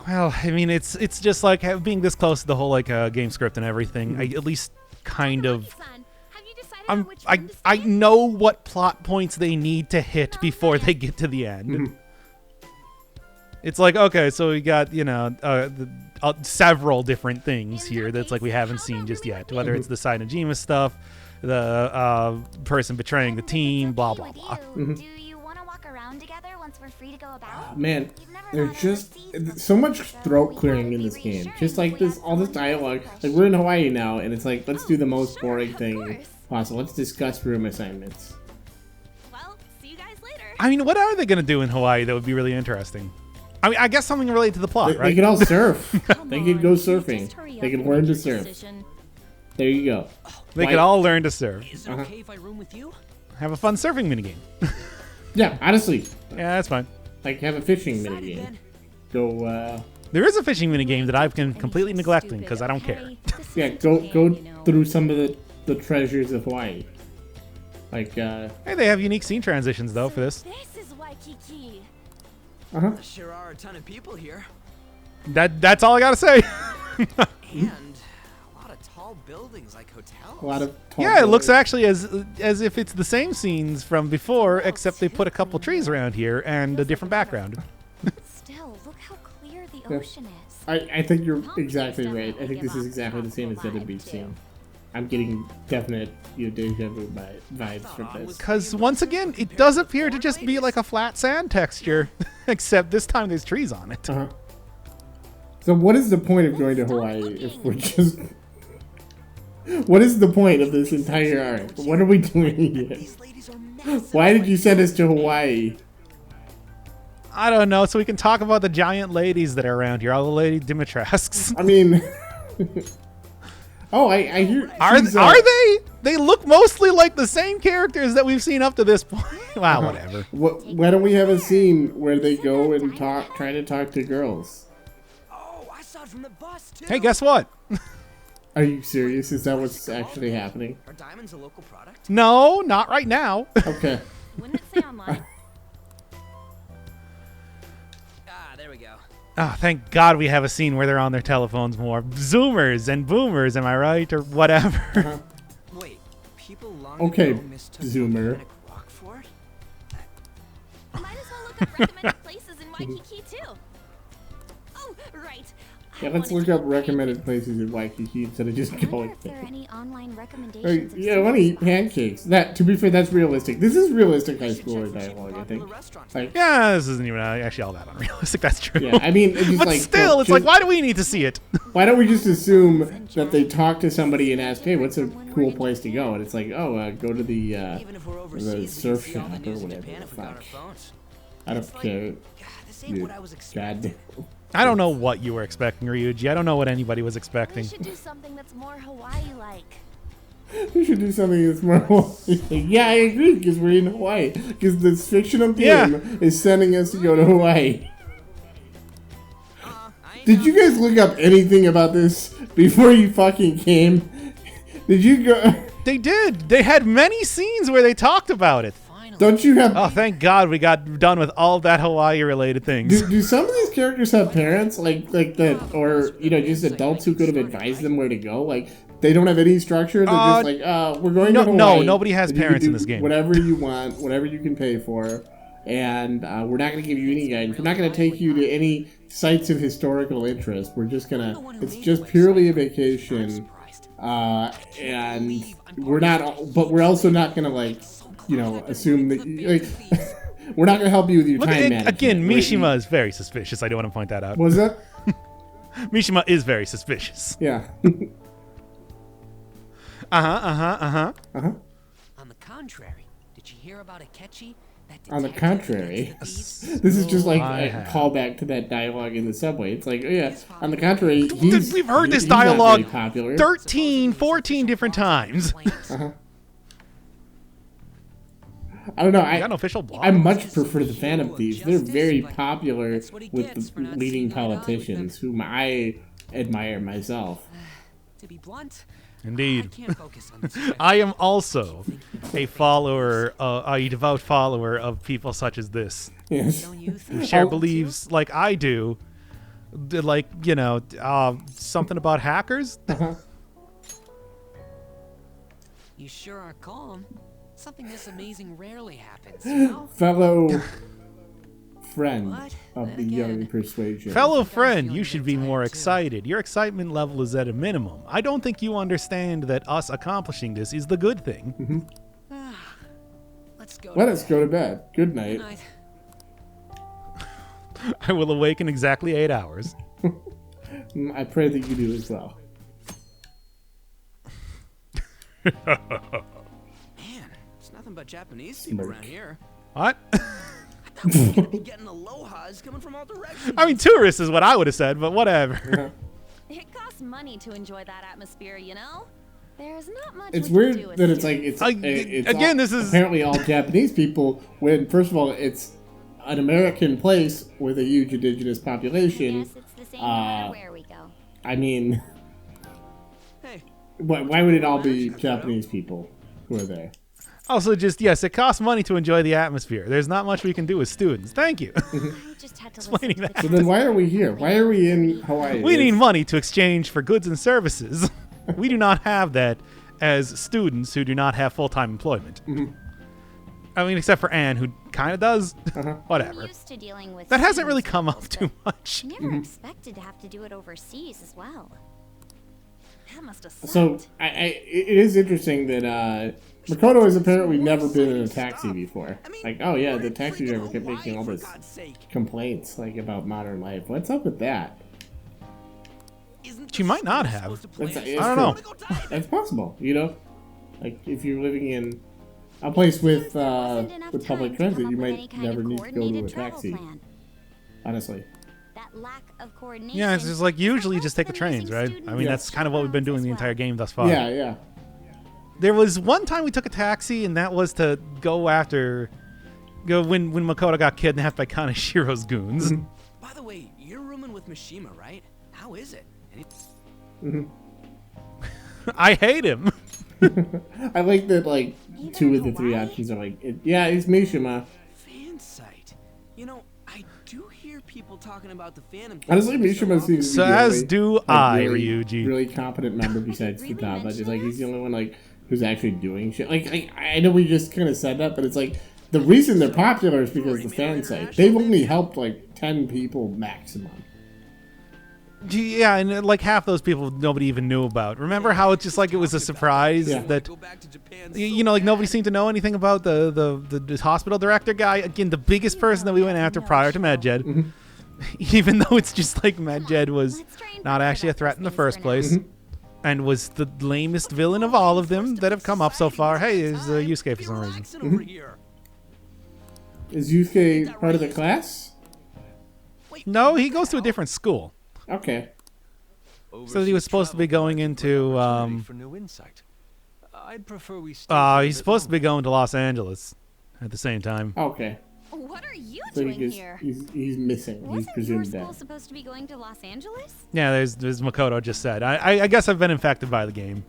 S5: you know.
S1: Well, I mean, it's just like being this close to the whole like game script and everything. I at least kind of.
S4: Son, have you decided on which
S1: I
S4: room to
S1: I
S4: stay in?
S1: know what plot points they need to hit before they get to the end. It's like, okay, so we got, several different things here that's like we haven't seen just yet. Whether it's the Sainajima stuff, the person betraying the team, blah, blah, blah.
S4: Do you want to walk around together once we're free to go about?
S2: Man,
S4: You've never
S2: there's
S4: gone
S2: just
S4: overseas
S2: so much
S4: before, so
S2: throat
S4: we
S2: clearing
S4: gotta
S2: in
S4: be
S2: this game.
S4: reassuring
S2: Just like
S4: if we
S2: this,
S4: ask
S2: all this
S4: someone a
S2: dialogue.
S4: question.
S2: Like we're in Hawaii now, and it's like, let's do the most
S4: sure,
S2: boring
S4: of
S2: thing
S4: course.
S2: possible. Let's discuss room assignments.
S4: Well, see you guys later.
S1: I mean, what are they going to do in Hawaii that would be really interesting? I mean, I guess something related to the plot,
S2: They
S1: right?
S2: could all surf.
S4: Come
S2: They could
S4: on,
S2: go
S4: just
S2: surfing.
S4: hurry
S2: They
S4: up
S2: could
S4: and
S2: learn
S4: make
S2: to
S4: your
S2: surf.
S4: decision.
S2: There you go.
S1: They
S2: Why-
S1: could all learn to surf.
S5: Is it okay if I room with you?
S1: Have a fun surfing minigame.
S2: Yeah, honestly,
S1: Yeah, that's fine.
S2: like have a fishing
S5: Decided
S2: minigame.
S5: then.
S2: Go,
S1: There is a fishing minigame that I've been
S4: Anything
S1: completely neglecting
S4: stupid,
S1: because I don't care.
S4: okay? This
S2: yeah,
S4: isn't
S2: go
S4: Japan, you know.
S2: through some of the treasures of Hawaii. Like,
S1: Hey, they have unique scene transitions, though, for this.
S4: This is Waikiki.
S2: uh-huh.
S5: Sure are a ton of people here.
S1: That's all I got to say.
S5: And a lot of tall buildings like hotels.
S2: A lot of tall
S1: Yeah, it looks
S2: buildings.
S1: actually as if it's the same scenes from before, except they put a couple trees around here and a different background.
S4: Still, look how clear the
S2: Yeah.
S4: ocean is.
S2: I think you're exactly right. I think this is exactly the same as the other
S4: Vibe,
S2: beach
S4: too.
S2: scene. I'm getting definite deja vu vibes from this.
S1: Because once again, it does appear to just be like a flat sand texture, except this time there's trees on it.
S2: Uh-huh. So what is the point of going to Hawaii if we're just... What is the point of this entire arc? What are we doing here?
S5: These ladies are massive.
S2: Why did you send us to Hawaii?
S1: I don't know, so we can talk about the giant ladies that are around here, all the Lady Dimitrescu's.
S2: I mean... oh, I hear...
S1: Are
S2: she's,
S1: they? They look mostly like the same characters that we've seen up to this point. Wow, whatever.
S2: Why don't we have a scene where they go and try to talk to girls?
S5: Oh, I saw it from the bus too.
S1: Hey, guess what?
S2: Are you serious? Is that what's actually happening?
S5: Are diamonds a local product?
S1: No, not right now.
S2: Okay.
S4: Wouldn't it say online?
S5: Ah, there we go.
S1: Oh, thank God we have a scene where they're on their telephones more. Zoomers and boomers, am I right? Or whatever.
S5: Wait, people long
S2: Okay,
S5: ago mistook
S2: Zoomer.
S5: volcanic rock for it?
S4: Might as well look up recommended places in Waikiki too. Oh, right.
S2: Yeah, let's look up recommended places in Waikiki instead of just
S4: I wonder
S2: going
S4: if there
S2: there.
S4: are any online
S2: Hey,
S4: recommendations. of
S2: yeah, I want to eat
S4: cities.
S2: pancakes. That, to be fair, that's realistic. This is realistic high
S5: We should check
S2: schooler
S5: for cheap
S2: dialogue, I
S5: popular
S2: think.
S5: restaurants.
S2: Like,
S1: Yeah, this isn't even actually all that unrealistic. That's true.
S2: yeah, I mean, it's just
S1: But
S2: like...
S1: still, it's like, why do we need to see it?
S2: Why don't we just assume that they talk to somebody and ask, hey, what's a cool place to go? And it's like, oh, go to the
S5: Even if we're overseas, we
S2: surf
S5: can see all the
S2: shop or
S5: news in
S2: whatever
S5: Japan
S2: the
S5: if we got our
S2: fuck.
S5: phones.
S2: I don't care.
S5: God, this ain't
S2: Dude,
S5: what I was expecting.
S2: God.
S1: I don't know what you were expecting, Ryuji. I don't know what anybody was
S4: We
S1: expecting.
S4: should do something that's more Hawaii-like.
S2: We should do something that's more Hawaii. Yeah, I agree, because we're in Hawaii. Because this fictional
S1: Yeah.
S2: game is sending us to go to Hawaii.
S5: I ain't
S2: Did you guys look up anything about this before you fucking came? Did you go...
S1: They did. They had many scenes where they talked about it.
S5: finally.
S2: Don't you have...
S1: Oh, thank God we got done with all that Hawaii-related things.
S2: Do some of these characters have parents like that, or just adults who could have advised them where to go? Like they don't have any structure. They're just like, we're going to Hawaii.
S1: no, nobody has
S2: and you can
S1: parents in
S2: do
S1: this game.
S2: Whatever you want, whatever you can pay for, and we're not going to give you any guidance. We're not going to take you to any sites of historical interest. We're just gonna. It's just purely a vacation, and we're not. But we're also not going to assume that we're not going to help you with your
S1: Look,
S2: time management.
S1: again, Mishima is very suspicious. I do want to point that out.
S2: Was that?
S1: Mishima is very suspicious.
S2: Yeah.
S5: On the contrary, did you hear about Akechi? That
S2: On the
S5: detective
S2: contrary,
S5: against the thieves?
S2: this is just like
S1: I
S2: a
S1: have.
S2: callback to that dialogue in the subway. It's like, oh yeah, on the contrary, we've
S1: heard this
S2: he's not very
S1: dialogue
S2: popular.
S1: 13, 14 different times.
S2: I don't know.
S1: You got an official blog?
S2: I much prefer the Phantom Thieves. They're very popular with the leading politicians, whom I admire myself.
S5: To be blunt, I
S1: Indeed.
S5: can't focus on this.
S1: I am also a follower, a devout follower of people such as this.
S2: Yes.
S5: Don't you think?
S1: Share
S2: Oh.
S1: beliefs like I do. Like, something about hackers.
S5: You sure are calm. Something this amazing rarely happens, you know?
S2: friend
S5: What?
S2: of
S5: Then
S2: the
S5: again,
S2: young persuasion.
S1: Fellow
S5: got a
S1: friend,
S5: feeling
S1: you should
S5: you're
S1: be more
S5: tired, too.
S1: excited. Your excitement level is at a minimum. I don't think you understand that us accomplishing this is the good thing.
S5: Let's go.
S2: Let
S5: to
S2: us
S5: bed.
S2: go to bed. Good night.
S5: Good night.
S1: I will awake in exactly 8 hours.
S2: I pray that you do as well.
S5: Man, it's nothing but Japanese people around here.
S1: What?
S5: We're gonna be getting alohas coming from all directions.
S1: I mean, tourists is what I would have said, but whatever.
S4: It costs money to enjoy that atmosphere, you know? There's not much
S2: It's
S4: we can do
S2: weird
S4: as
S2: that it's like
S4: students.
S2: it's
S1: Again,
S2: all,
S1: this is-
S2: apparently all Japanese people. When first of all, it's an American place with a huge indigenous population.
S4: Yes, it's the same no matter where we go.
S2: I mean,
S5: Hey,
S2: why would it all be Japanese people who are there?
S1: Also, just, yes, it costs money to enjoy the atmosphere. There's not much we can do as students. Thank you.
S4: I just had to
S1: Explaining
S4: listen to
S1: that.
S2: So then, why are we here? Why are we in Hawaii?
S1: We need money to exchange for goods and services. We do not have that as students who do not have full-time employment. I mean, except for Anne, who kind of does. Whatever.
S4: I'm used to dealing with
S1: That hasn't really
S4: students,
S1: come up too
S4: but
S1: much.
S4: I never expected to have to do it overseas as well. That must have sucked.
S2: So it is interesting that Makoto has apparently never been in a taxi before. Like, oh yeah, the taxi driver kept making all this complaints like about modern life. What's up with that?
S1: She might not have.
S2: It's
S1: I don't know.
S2: That's possible, you know. Like if you're living in a place with public transit, you might never need to go to a taxi. Honestly.
S4: That lack of coordination.
S1: Yeah, it's just like usually just take the
S4: helps
S1: trains,
S4: missing
S1: right?
S4: students
S1: I mean, that's kind of what we've been doing the entire game thus far.
S2: Yeah, yeah.
S1: There was one time we took a taxi, and that was to go when Makoto got kidnapped by Kanashiro's goons.
S5: By the way, you're rooming with Mishima, right? How is it?
S1: I hate him.
S2: I like that. Like 2 of the 3 options are like, yeah, it's Mishima.
S5: Fan site. You know, I do hear people talking about the Phantom.
S2: Honestly, Mishima seems to
S1: So
S2: be the
S1: as
S2: only,
S1: do
S2: like,
S1: I,
S2: really,
S1: Ryuji.
S2: really competent member besides
S4: Really
S2: Futaba. Just
S4: mention
S2: like he's the
S4: this?
S2: only one like who's actually doing shit. Like I know we just kind of said that, but it's like the reason they're popular is because of the fan site. They've only helped like 10 people maximum.
S1: Yeah, and like half those people nobody even knew about. Remember how it's just like it was a surprise
S2: Yeah.
S1: that
S5: Go back to Japan.
S1: you know, like nobody seemed to know anything about the hospital director guy. Again, the biggest person that we went after prior to Medjed. Even though it's just like Medjed was
S4: Let's try and
S1: not
S4: forget
S1: actually a
S4: about
S1: threat
S4: these
S1: in the
S4: things
S1: first
S4: for
S1: place.
S4: now.
S1: And was the lamest villain of all of them that have come up so far. Hey, there's Yusuke for some reason.
S5: Over here.
S2: Is Yusuke part of the class?
S1: No, he goes to a different school.
S2: Okay.
S1: So he was supposed to be going into
S6: for new insight. I'd prefer we stay for a
S1: he's
S6: bit
S1: supposed to be
S6: longer.
S1: going to Los Angeles at the same time.
S2: Okay.
S4: What are you
S2: So
S4: doing here?
S2: he's missing. He's
S4: Wasn't your
S2: presumed
S4: school
S2: dead.
S4: supposed to be going to Los Angeles?
S1: Yeah, there's Makoto just said. I guess I've been infected by the game.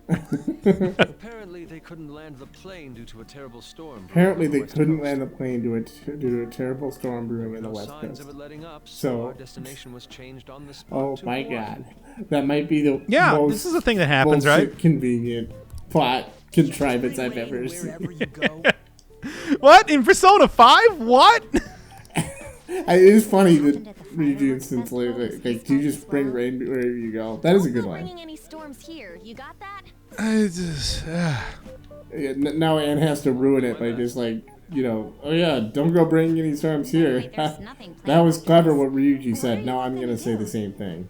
S6: Apparently, they couldn't land the plane due to a terrible storm.
S2: Apparently,
S6: on the
S2: they
S6: West
S2: couldn't
S6: Coast.
S2: land the plane due to a terrible storm brewing in the
S6: No
S2: West
S6: signs
S2: Coast.
S6: of it letting up,
S2: So-
S6: so our destination was changed on the spot.
S2: Oh
S6: to
S2: my
S6: Hawaii.
S2: god. That might be the
S1: Yeah,
S2: most
S1: this is a thing that happens,
S2: bullshit
S1: right?
S2: convenient plot contrivance I've ever
S5: Wherever
S2: seen.
S5: you go.
S1: What? In Persona 5? What?
S2: It is funny that
S4: Happened at the
S2: Ryuji
S4: fireworks
S2: instantly
S4: festival
S2: like,
S4: this
S2: do you
S4: time
S2: just
S4: as
S2: bring
S4: well?
S2: rain wherever you go? That is a good
S4: Not
S2: line.
S4: bringing any storms here. You got that?
S2: Yeah, now Anne has to ruin it by just like, you know, oh yeah, don't go bring any storms here.
S4: Anyway, there's nothing
S2: That was
S4: planned.
S2: clever what Ryuji
S4: What are
S2: said.
S4: you
S2: Now I'm
S4: gonna
S2: gonna say
S4: do?
S2: the same thing.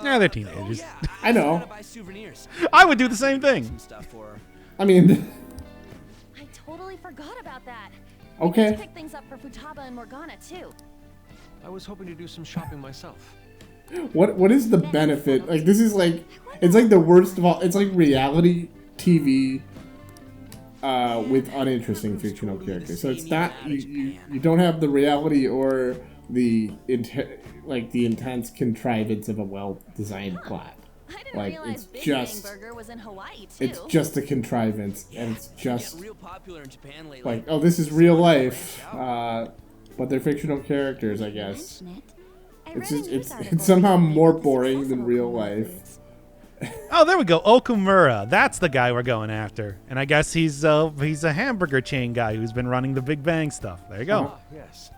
S1: Yeah, they're teenagers.
S5: Oh, yeah.
S2: I know.
S5: Gotta buy souvenirs.
S1: I would do the same thing.
S5: Some stuff for her.
S2: I mean,
S4: I totally forgot about that.
S2: okay.
S4: Let's pick things up for Futaba and Morgana too.
S6: I was hoping to do some shopping myself.
S2: What is the benefit? Like this is like it's like the worst of all. It's like reality TV with uninteresting fictional characters. So it's not you don't have the reality or the intense contrivance of a well designed plot.
S4: I didn't
S2: Like,
S4: realize
S2: it's
S4: Big
S2: just-
S4: Bang Burger was in Hawaii too.
S2: It's just a contrivance, and it's just
S5: Yeah, real popular in Japan lately.
S2: like, oh, this is real life, but they're fictional characters, I guess.
S4: Mention it. I
S2: It's
S4: read a
S2: just
S4: news
S2: it's
S4: article
S2: somehow
S4: recently
S2: more
S4: about the
S2: boring
S4: success
S2: than
S4: of
S2: real
S4: Okumura
S2: life.
S4: foods.
S1: Oh, there we go. Okumura. That's the guy we're going after. And I guess he's a hamburger chain guy who's been running the Big Bang stuff. There you go.
S6: Ah, yes.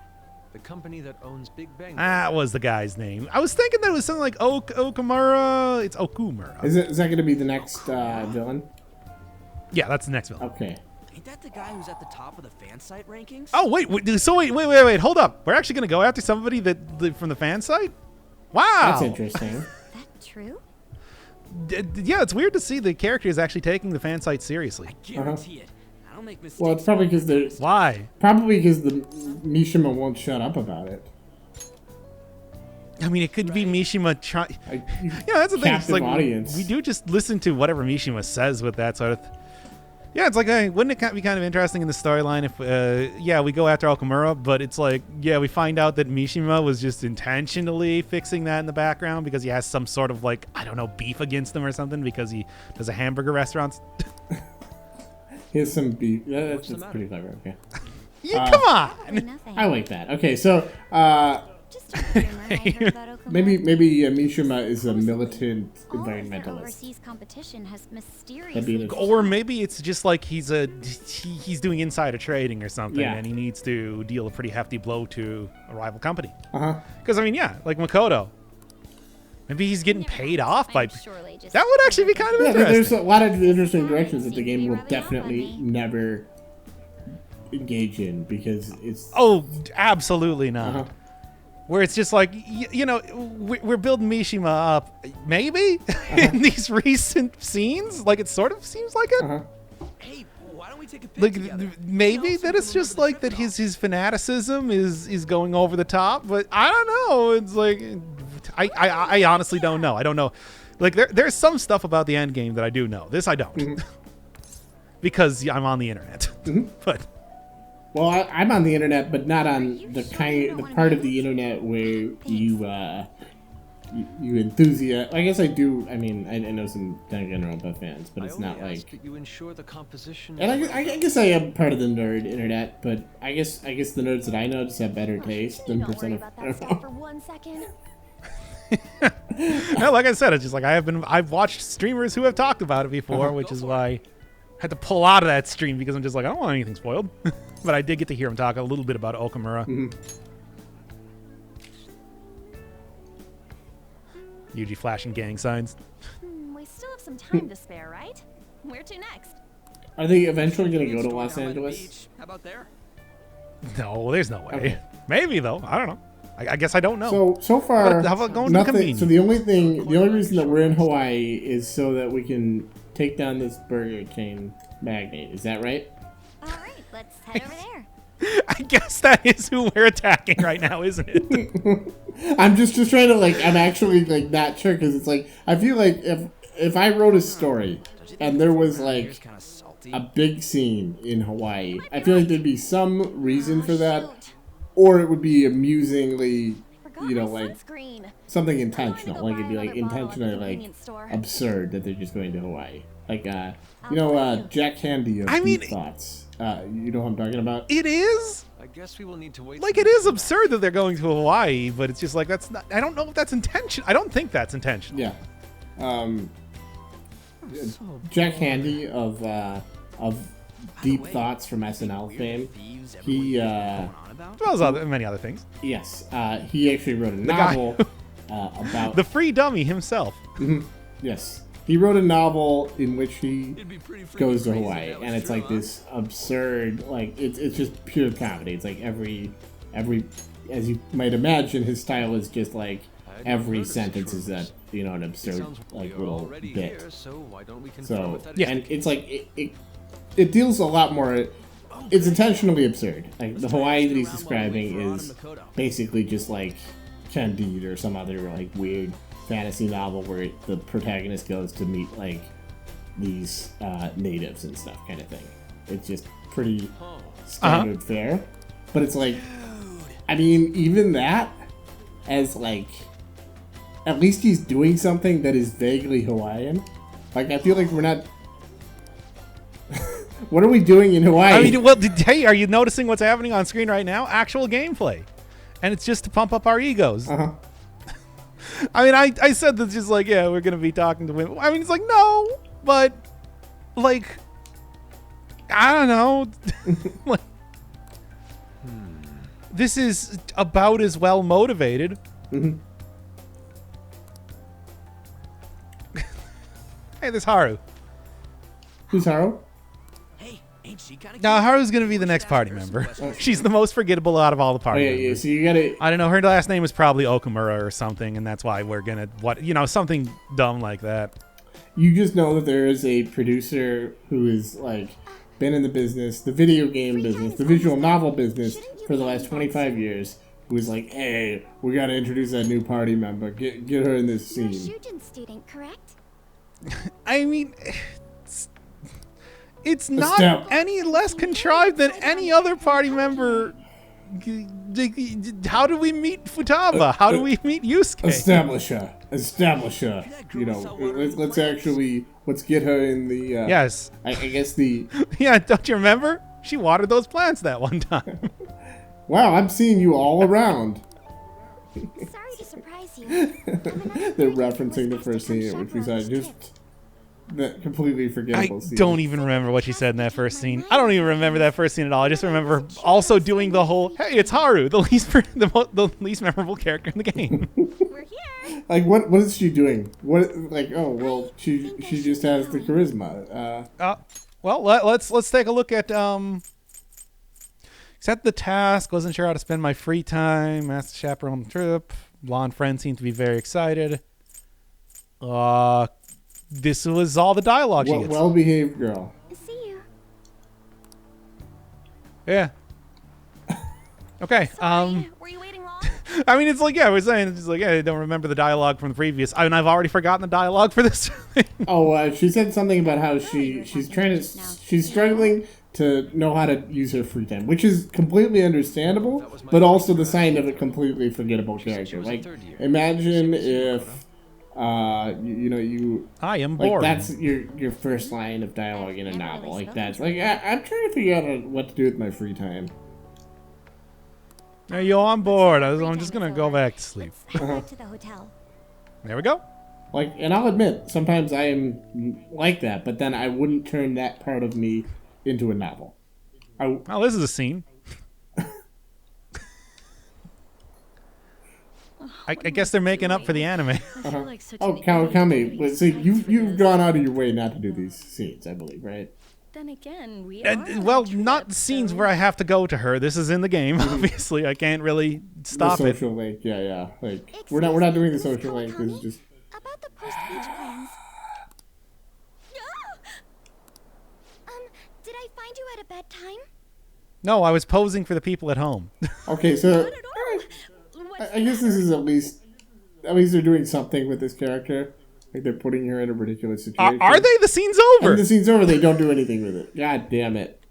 S6: the company that owns Big Bang.
S1: That was the guy's name. I was thinking that it was something like Okumura. It's Okumura.
S2: Is that going to be the next villain?
S1: Yeah, that's the next villain.
S2: Okay.
S5: Ain't that the guy who's at the top of the fan site rankings?
S1: Oh, wait. Wait. Hold up. We're actually going to go after somebody from the fan site? Wow.
S2: That's interesting.
S4: That true?
S1: Yeah, it's weird to see the character is actually taking the fan site seriously.
S5: I guarantee it. I don't make mistakes.
S2: Well, it's probably because the
S1: Why?
S2: Mishima won't shut up about it.
S1: I mean, it could be Mishima trying. Yeah, that's the thing. It's
S2: Captive
S1: like
S2: audience.
S1: we do just listen to whatever Mishima says with that sort of. Yeah, it's like, hey, wouldn't it be kind of interesting in the storyline if, we go after Okumura, but it's like, yeah, we find out that Mishima was just intentionally fixing that in the background because he has some sort of, like, I don't know, beef against him or something because he does a hamburger restaurant.
S2: Here's some beef. That's pretty clever. Okay.
S1: Yeah, come on.
S4: Nothing.
S2: I like that. Okay, so
S4: Just a rumor I heard about Okumura.
S2: maybe Mishima is a militant
S4: All of their
S2: environmentalist.
S4: overseas competition has
S2: That'd be
S4: mysteriously
S2: the-
S1: Or maybe it's just like he's doing insider trading or something,
S2: Yeah.
S1: and he needs to deal a pretty hefty blow to a rival company.
S2: Uh-huh.
S1: Because, I mean, yeah, like Makoto. Maybe he's getting paid off by...
S4: I'm sure they just
S1: That would actually be kind of
S2: Yeah, there's
S1: interesting.
S2: a lot of interesting directions that the game will definitely never engage in because it's
S1: Oh, absolutely not.
S2: Uh-huh.
S1: Where it's just like, we're building Mishima up, maybe, in these recent scenes. Like, it sort of seems like it.
S2: Uh-huh.
S5: Hey, why don't we take a pic
S1: Like,
S5: together?
S1: maybe
S5: Also,
S1: that it's
S5: remember
S1: just
S5: the
S1: like
S5: trip
S1: that
S5: and all.
S1: his fanaticism is going over the top. But I don't know. It's like, I honestly don't know. I don't know. Like, there's some stuff about the end game that I do know. This I don't. Because I'm on the internet. But...
S2: Well, I'm on the internet, but not on the part of the internet where you enthusiast. I guess I do. I mean, I know some Danganronpa fans, but it's not like.
S6: that you ensure the composition.
S2: And I guess I am part of the nerd internet, but I guess the nerds that I know just have better taste than
S4: Don't worry
S2: Persona.
S4: about that stuff for 1 second.
S1: No, like I said, it's just like I've watched streamers who have talked about it before, which is why I had to pull out of that stream because I'm just like, I don't want anything spoiled. But I did get to hear him talk a little bit about Okumura. Yuji flashing gang signs.
S4: We still have some time to spare, right? Where to next?
S2: Are they eventually going to go to Los Angeles?
S5: How about there?
S1: No, there's no way.
S2: Okay.
S1: Maybe though. I don't know. I guess I don't know.
S2: So far,
S1: How about going to the
S2: nothing.
S1: convenience?
S2: So the only reason that we're in Hawaii is so that we can take down this burger chain magnate. Is that right?
S4: All right, let's head over there.
S1: I guess that is who we're attacking right now, isn't it?
S2: I'm just trying to I'm actually not sure because it's like I feel like if I wrote a story and there was
S5: Here's kind of salty.
S2: a big scene in Hawaii, I feel like there'd be some reason for that,
S4: Shoot.
S2: or it would be amusingly,
S4: Forgot
S2: you know,
S4: my
S2: like
S4: sunscreen.
S2: something
S4: I
S2: intentional.
S4: wanted to
S2: Like it'd be
S4: buy
S2: like
S4: another bottle at the
S2: intentionally
S4: convenience store.
S2: absurd that they're just going to Hawaii. Like
S4: I'll
S2: Jack Handy of
S1: I mean-
S2: Deep Thoughts. You know what I'm talking about?
S1: It is.
S6: I guess we will need to wait.
S1: Like,
S6: till
S1: it
S6: we
S1: is
S6: come back.
S1: absurd that they're going to Hawaii, but it's just like, that's not, I don't know if that's intentional. I don't think that's intentional.
S2: Yeah. Jack Handy of Deep Thoughts from SNL fame.
S5: Thieves,
S2: He
S5: everyone going on about?
S1: As well as many other things.
S2: yes, he actually wrote a
S1: guy
S2: novel about
S1: The free dummy himself.
S2: yes. He wrote a novel in which he
S5: It'd be pretty freaking
S2: goes to
S5: crazy if
S2: Hawaii,
S5: that was
S2: and it's
S5: true,
S2: like
S5: huh?
S2: this absurd, it's just pure comedy. It's like every as you might imagine, his style is just like every sentence is an absurd
S6: Sounds we are
S2: little
S6: already
S2: bit.
S6: here, so why don't we confirm
S2: So
S6: if that is
S2: yeah, and it's like it deals a lot more. It's intentionally absurd. Like the Hawaii that he's describing is basically just like Candide or some other like weird fantasy novel where the protagonist goes to meet like these natives and stuff, kind of thing. It's just pretty standard fare, but it's like, I mean, even that as like, at least he's doing something that is vaguely Hawaiian. Like I feel like we're not. What are we doing in Hawaii?
S1: I mean, well, hey, are you noticing what's happening on screen right now? Actual gameplay. And it's just to pump up our egos.
S2: Uh-huh.
S1: I mean, I said that's just like, yeah, we're going to be talking to women. I mean, it's like, no, but, like, I don't know. Like, this is about as well motivated.
S2: Mm-hmm.
S1: Hey, there's Haru.
S2: Who's Haru?
S5: Hey, ain't she got a
S1: Now,
S5: key?
S1: Haru's gonna be the next party member. She's the most forgettable out of all the
S2: Oh
S1: party
S2: yeah,
S1: members.
S2: yeah. So you gotta.
S1: I don't know. Her last name is probably Okumura or something, and that's why we're gonna something dumb like that.
S2: You just know that there is a producer who is like been in the business, the video game business, the visual novel business for the last 25 years. Who is like, hey, we gotta introduce that new party member. Get her in this
S4: You're a
S2: scene.
S4: Shujin student, correct?
S1: I mean, it's not
S2: Estelle.
S1: any less contrived than any other party member. How do we meet Futaba? How do we meet Yusuke?
S2: Establish her. You know,
S5: so what are
S2: let's get her in the.
S1: Yes.
S2: I guess the.
S1: Yeah, don't you remember? She watered those plants that one time.
S2: Wow, I'm seeing you all around.
S4: Sorry to surprise you.
S2: They're referencing the first scene, which we saw just that completely
S1: I
S2: forgettable scene.
S1: don't even remember what she said in that first scene. I don't even remember that first scene at all. I just remember also doing the whole, hey, it's Haru, the least memorable character in the game.
S4: We're here.
S2: Like what is she doing? What like oh well she just has the charisma.
S1: Well, let's take a look at accept the task. Wasn't sure how to spend my free time. Asked the chaperone the trip. Blonde friend seemed to be very excited. This was all the dialogue she gets.
S2: Well behaved girl.
S4: See you.
S1: Yeah. Okay.
S4: Sorry, were you waiting long?
S1: I mean, it's like, yeah, we're saying, it's like, yeah, I don't remember the dialogue from the previous. I mean, I've already forgotten the dialogue for this.
S2: Oh, she said something about how she's struggling to know how to use her free time, which is completely understandable, but also the sign of a completely forgettable character. Like, imagine if, you
S1: I am
S2: like
S1: bored.
S2: that's your first line of dialogue in a novel. Like that's like I'm trying to figure out what to do with my free time.
S1: Hey, yo, I'm bored. I'm just gonna go back to sleep.
S4: Let's head back to the hotel.
S1: There we go.
S2: Like, and I'll admit, sometimes I am like that, but then I wouldn't turn that part of me into a novel.
S1: Well, this is a scene. I guess they're making up for the anime.
S2: Oh, Kawakami, but see, you've gone out of your way not to do these scenes, I believe, right?
S7: Then again, we are on
S1: Well,
S7: a trip,
S1: not scenes
S7: so-
S1: where I have to go to her. This is in the game, obviously. I can't really stop
S2: the
S1: it.
S2: social link, yeah. Like we're not doing the social link. It's just
S4: About the post-beach plans. Did I find you at a bad time?
S1: No, I was posing for the people at home.
S2: okay. So
S7: Not at all. What's
S2: I guess this is at least they're doing something with this character. Like they're putting her in a ridiculous situation.
S1: Are they? The scene's over.
S2: And the scene's over. They don't do anything with it. God damn it!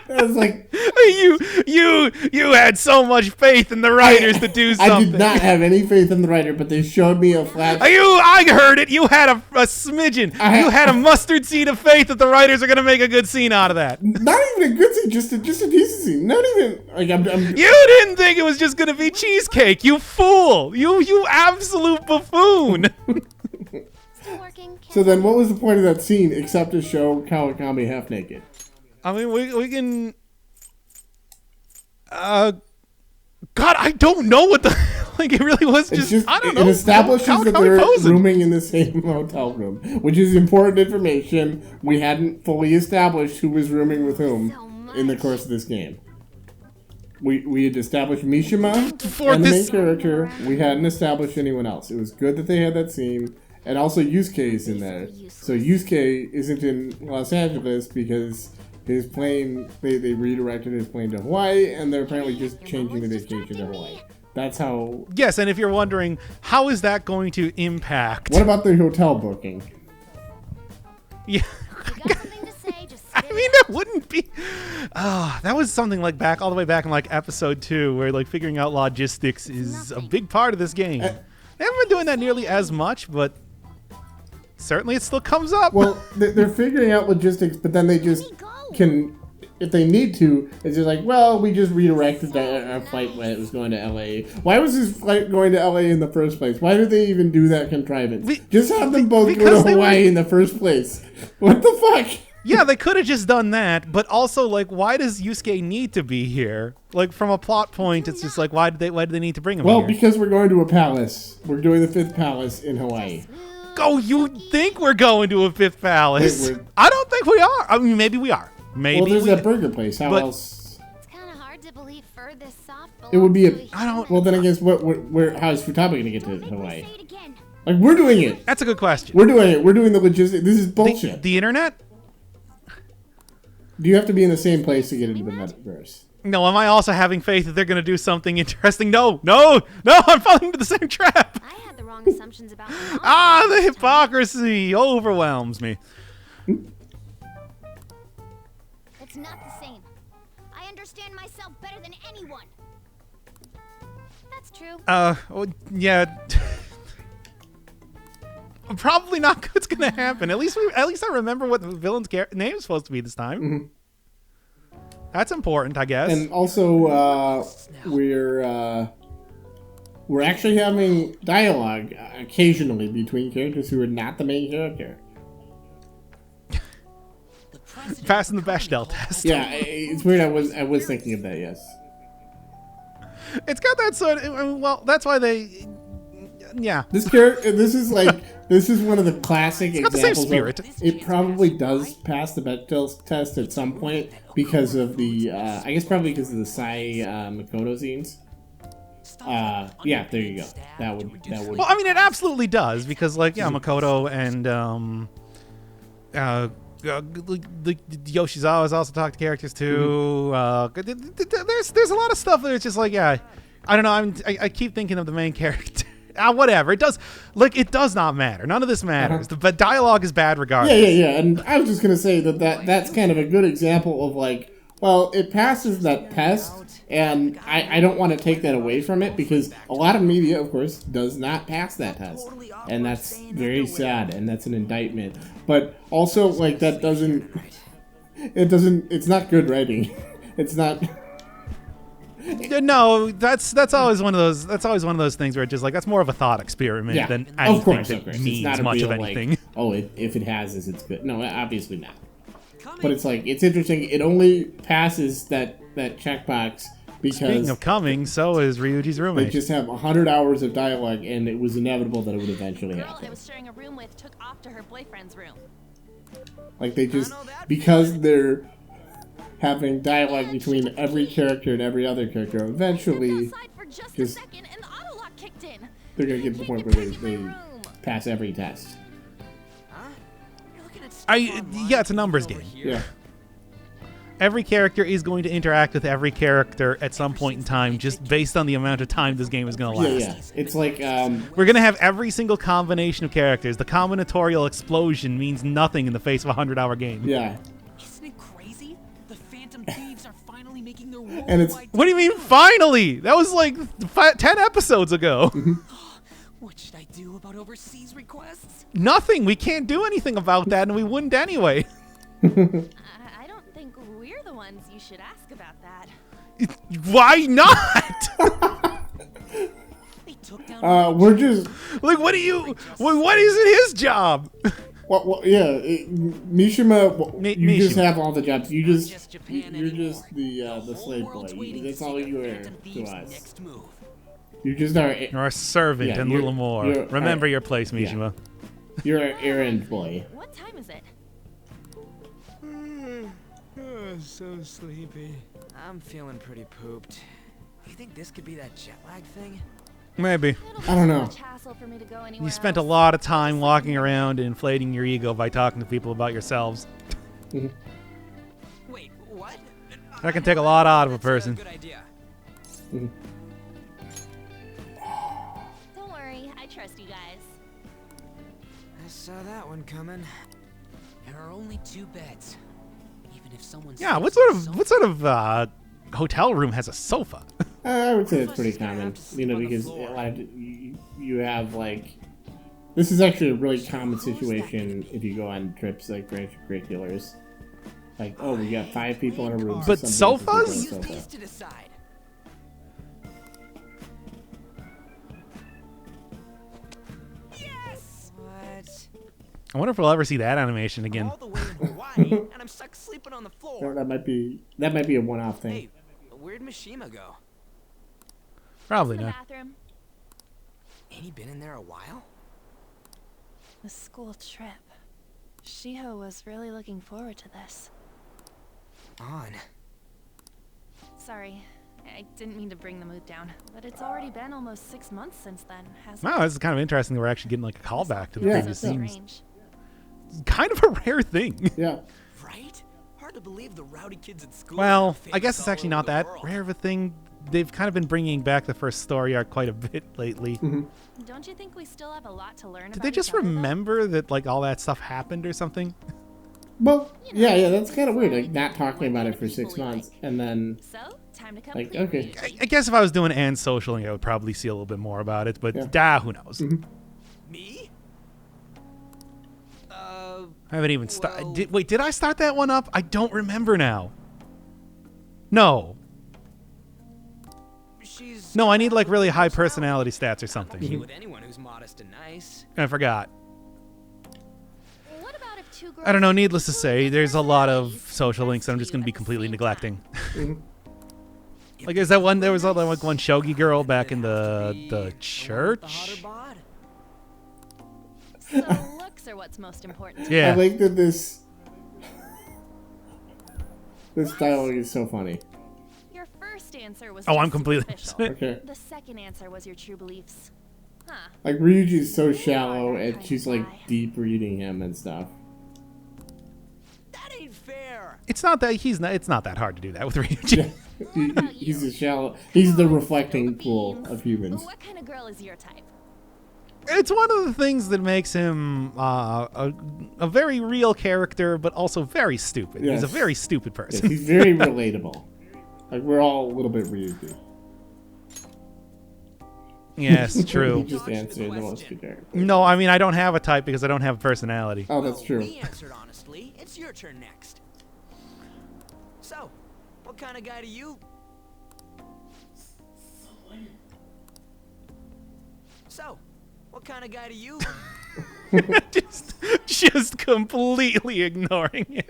S2: I was like,
S1: You had so much faith in the writers to do something.
S2: I did not have any faith in the writer, but they showed me a flash.
S1: I heard it. You had a smidgen. You had a mustard seed of faith that the writers are gonna make a good scene out of that.
S2: Not even a good scene, just a decent scene. Not even like I'm
S1: You didn't think it was just gonna be cheesecake, you fool! You absolute buffoon!
S4: Still working?
S2: So then, what was the point of that scene except to show Kawakami half naked?
S1: I mean, we can. God, I don't know what the like. It really was just. I don't know.
S2: It establishes
S1: How
S2: that
S1: we
S2: they're
S1: posing?
S2: rooming in the same hotel room, which is important information. We hadn't fully established who was rooming with whom in the course of this game. We had established Mishima
S1: For
S2: and the main
S1: this-
S2: character. We hadn't established anyone else. It was good that they had that scene. And also Yusuke is in there. So Yusuke isn't in Los Angeles because his plane, they redirected his plane to Hawaii, and they're apparently just changing the vacation to Hawaii. That's how...
S1: Yes, and if you're wondering, how is that going to impact?
S2: What about the hotel booking?
S1: Yeah.
S4: You got something to say? Just
S1: I
S4: spit it
S1: mean,
S4: out.
S1: that wouldn't be. That was something like all the way back in like episode 2, where like figuring out logistics is a big part of this game. They haven't been doing that nearly as much, but certainly it still comes up.
S2: Well, they're figuring out logistics, but then they just can, if they need to, it's just like, well, we just redirected our flight when it was going to LA. Why was this flight going to LA in the first place? Why did they even do that contrivance? Just have them both go
S1: because
S2: to
S1: they
S2: Hawaii
S1: were-
S2: in the first place. What the fuck?
S1: Yeah, they could have just done that, but also, like, why does Yusuke need to be here? Like, from a plot point, it's just like, why do they need to bring him
S2: Well,
S1: here?
S2: because we're going to a palace. We're doing the 5th palace in Hawaii.
S1: Oh, you think we're going to a 5th palace?
S2: Wait,
S1: I don't think we are. I mean, maybe we are. Maybe
S2: Well, there's
S1: we
S2: that burger place. How
S1: but-
S2: else?
S4: It's kind of hard to believe fur this soft.
S2: It would be a.
S4: belongs to
S1: I don't-
S2: Well, then I guess how is Futaba going to get to
S4: Don't make me
S2: Hawaii?
S4: say it again.
S2: Like, we're doing it.
S1: That's a good question.
S2: We're doing it. We're doing the logistics. This is
S1: The,
S2: bullshit.
S1: the internet?
S2: Do you have to be in the same place to get into the metaverse?
S1: No, am I also having faith that they're going to do something interesting? No, I'm falling into the same trap.
S4: I had the wrong assumptions about my mom
S1: Ah, the
S4: this time.
S1: hypocrisy overwhelms me.
S4: It's not the same. I understand myself better than anyone. That's true.
S1: Well, yeah. Probably not good's gonna happen. At least I remember what the villain's name is supposed to be this time. That's important, I guess.
S2: And also, we're actually having dialogue occasionally between characters who are not the main character.
S1: Passing the Bechdel test.
S2: Yeah, it's weird. I was thinking of that. Yes.
S1: It's got that sort of. I mean, well, that's why they. Yeah.
S2: This character. This is one of the classic
S1: got the same
S2: examples.
S1: spirit.
S2: It probably does pass the Bechdel test at some point because of the. I guess probably because of the Sai Makoto scenes. Yeah, there you go. That would.
S1: Well, I mean, it absolutely does because, like, yeah, Makoto and the Yoshizawa's also talked to characters too. There's a lot of stuff that it's just like, yeah, I don't know. I keep thinking of the main character. Whatever. It does not matter. None of this matters. The dialogue is bad regardless.
S2: Yeah. And I was just gonna say that's kind of a good example of like, well, it passes that test, and I don't want to take that away from it because a lot of media, of course, does not pass that test, and that's very sad, and that's an indictment. But also, like, it's not good writing. It's not.
S1: No, that's always one of those. That's always one of those things where it's just like that's more of a thought experiment
S2: Yeah,
S1: than
S2: of
S1: anything
S2: course.
S1: that
S2: It's
S1: means
S2: not a
S1: much
S2: real,
S1: of anything.
S2: Like, oh, if it has this, it's good. No, obviously not. But it's like it's interesting. It only passes that checkbox because
S1: Speaking of coming, so is Ryuji's
S2: they
S1: roommate.
S2: just have 100 hours of dialogue, and it was inevitable that it would eventually
S4: The girl I
S2: happen.
S4: was sharing a room with took off to her boyfriend's room.
S2: Like they just because they're having dialogue between every character and every other character. Eventually,
S4: Outside for just a
S2: just-
S4: second, and the auto lock kicked in.
S2: they're gonna get to the point where they pass every test.
S1: Yeah, it's a numbers game.
S2: Yeah.
S1: Every character is going to interact with every character at some point in time, just based on the amount of time this game is going to last.
S2: Yeah. It's like
S1: We're going to have every single combination of characters. The combinatorial explosion means nothing in the face of a 100-hour game.
S2: yeah.
S5: Isn't it crazy? The Phantom Thieves are finally making their
S2: And it's-
S5: worldwide.
S1: What do you mean, finally? That was like 10 episodes ago.
S5: What should I do about overseas requests?
S1: Nothing. We can't do anything about that, and we wouldn't anyway.
S4: I don't think we're the ones you should ask about that.
S1: Why not?
S5: They took down.
S2: We're just
S1: Like, what isn't his job?
S2: well yeah. Mishima, you just
S1: Mishima.
S2: have all the jobs. You're
S5: Japan
S2: just
S5: anymore.
S2: the slave boy.
S5: World's waiting
S2: That's
S5: to
S2: all
S5: see
S2: you
S5: the
S2: are
S5: Phantom
S2: to
S5: Thieves'
S2: us.
S5: next move.
S2: You just are.
S1: You're a servant
S2: Yeah,
S1: and
S2: you're-
S1: little more.
S2: you're-
S1: Remember your place, Mishima.
S2: You're an errand boy.
S4: What time is it?
S6: So sleepy.
S5: I'm feeling pretty pooped. You think this could be that jet lag thing?
S1: Maybe.
S4: It'll be
S2: I don't
S4: so
S2: know.
S4: much hassle for me to go anywhere
S1: You spent a
S4: else.
S1: lot of time walking around and inflating your ego by talking to people about yourselves.
S5: Wait, what?
S1: That can take a lot out of a
S5: That's
S1: person.
S5: Good idea.
S4: Don't worry, I trust you guys.
S5: I saw that one coming. There are only 2 beds. Even if someone's
S1: Yeah, what sort of hotel room has a sofa?
S2: I would say it's pretty common, because a lot of you have like. This is actually a really common situation if you go on trips like extracurriculars. Like, oh, we got 5 people in a room. so
S1: But
S2: somebody has to
S1: sofas?
S2: sleep on a
S5: These
S2: sofa.
S5: to decide. Yes. What?
S1: I wonder if we'll ever see that animation again.
S5: All the way in Hawaii. and I'm stuck sleeping on the floor.
S2: That might be a one-off thing.
S5: Hey, where'd Mishima go?
S1: Probably
S4: The
S1: not.
S4: bathroom.
S5: Ain't he been in there a while?
S7: The school trip. Shiho was really looking forward to this.
S5: On.
S7: Sorry, I didn't mean to bring the mood down, but it's already been almost 6 months since then, hasn't
S1: Wow,
S7: it?
S1: this is kind of interesting that we're actually getting like a callback to the
S2: Yeah.
S1: previous
S7: So
S1: scenes.
S7: strange.
S1: Kind of a rare thing.
S2: Yeah.
S5: Right? Hard to believe the rowdy kids at school.
S1: Well,
S5: are
S1: I
S5: famous
S1: guess it's
S5: all
S1: actually
S5: over
S1: not
S5: the
S1: that
S5: world.
S1: rare of a thing. They've kind of been bringing back the first story arc quite a bit lately.
S7: Don't you think we still have a lot to learn
S1: Did
S7: about
S1: they just
S7: each other, though?
S1: remember that like all that stuff happened or something?
S2: Well, yeah, that's kind of weird. Like not talking about it for 6 months and then
S7: So, time to come
S2: like,
S7: clean,
S2: okay.
S7: Ryuji.
S1: I guess if I was doing and socialing, I would probably see a little bit more about it. But who knows?
S5: Me?
S1: I haven't even started.
S5: Well-
S1: Wait, did I start that one up? I don't remember now. No.
S5: She's
S1: No, I need like really high personality stats or something.
S5: okay with anyone who's modest and nice.
S1: I forgot.
S4: What about if two girls
S1: I don't know. Needless to
S4: with
S1: say,
S4: different
S1: there's a lot of
S4: personalities
S1: social links that I'm
S4: confess
S1: just going to be
S4: you at the
S1: completely
S4: same
S1: neglecting.
S4: time?
S1: Like, is that one? There was like one shogi girl back in the
S5: The hotter
S1: church.
S5: bod?
S7: So, looks are what's most important.
S2: I
S1: Yeah.
S2: like that this dialogue is so funny.
S7: Your first answer was
S1: Oh, I'm
S7: just
S1: completely.
S7: superficial.
S2: Okay.
S7: The second answer was your true beliefs. Huh.
S2: Like Ryuji's so
S7: You are
S2: shallow
S7: that
S2: and
S7: kind
S2: she's
S7: of
S2: like
S7: guy.
S2: deep reading him and stuff.
S5: That ain't fair.
S1: It's not that he's not. It's not that hard to do that with Ryuji.
S2: He's a shallow. He's the reflecting pool of humans.
S7: What kind of girl is your type?
S1: It's one of the things that makes him a very real character, but also very stupid. He's a
S2: Yes.
S1: very stupid
S2: Yes,
S1: person.
S2: he's very relatable. Like we're all a little bit Ryuji.
S1: Yes,
S2: He
S1: true.
S2: just answered the most generic.
S1: No, I mean I don't have a type because I don't have a personality.
S2: Oh, that's true.
S5: We answered honestly. It's your turn next. So, what kind of guy do you? So, what kind of guy do you?
S1: just completely ignoring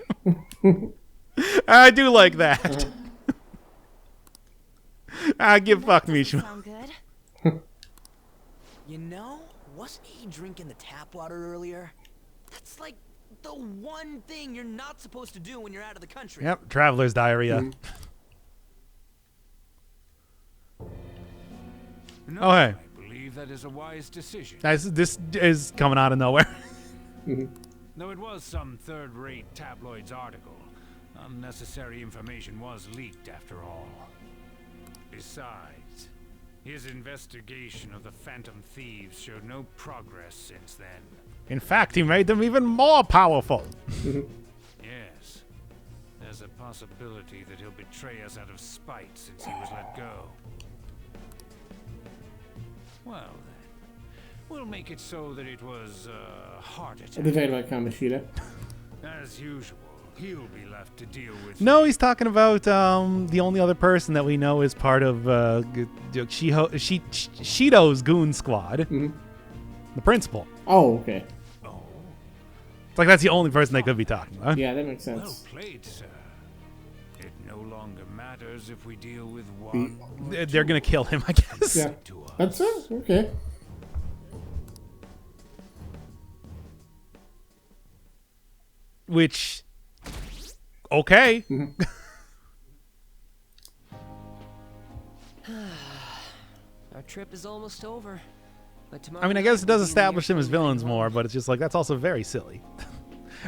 S1: him. I do like that. Give fuck Mishima.
S7: Sound good?
S5: You know, wasn't he drinking the tap water earlier? That's like the one thing you're not supposed to do when you're out of the country.
S1: Yep, traveler's diarrhea.
S6: No,
S1: Oh, hey.
S6: I believe that is a wise decision.
S1: This is coming out of nowhere.
S6: Though it was some third-rate tabloid's article, unnecessary information was leaked after all. Besides, his investigation of the Phantom Thieves showed no progress since then.
S1: In fact, he made them even more powerful.
S6: Yes, there's a possibility that he'll betray us out of spite since he was let go. Well then, we'll make it so that it was a heart
S2: Are they
S6: attack.
S2: talking about Kamoshida?
S6: As usual, he'll be left to deal with.
S1: No, he's talking about the only other person that we know is part of Shido's goon squad. The principal.
S2: Oh, okay.
S1: It's like that's the only person they could be talking about.
S2: Yeah, that makes
S6: Well
S2: sense.
S6: played, sir. It no longer matters if we deal with one. or
S1: They're
S6: two
S1: gonna kill him, I guess.
S2: Yeah,
S6: to us.
S2: that's it. Okay.
S1: Which, okay.
S8: Our trip is almost over. But tomorrow
S1: I mean, I
S8: night
S1: guess it does
S8: we'll be in the
S1: establish them as
S8: airport
S1: villains
S8: heading
S1: more,
S8: home.
S1: but it's just like that's also very silly.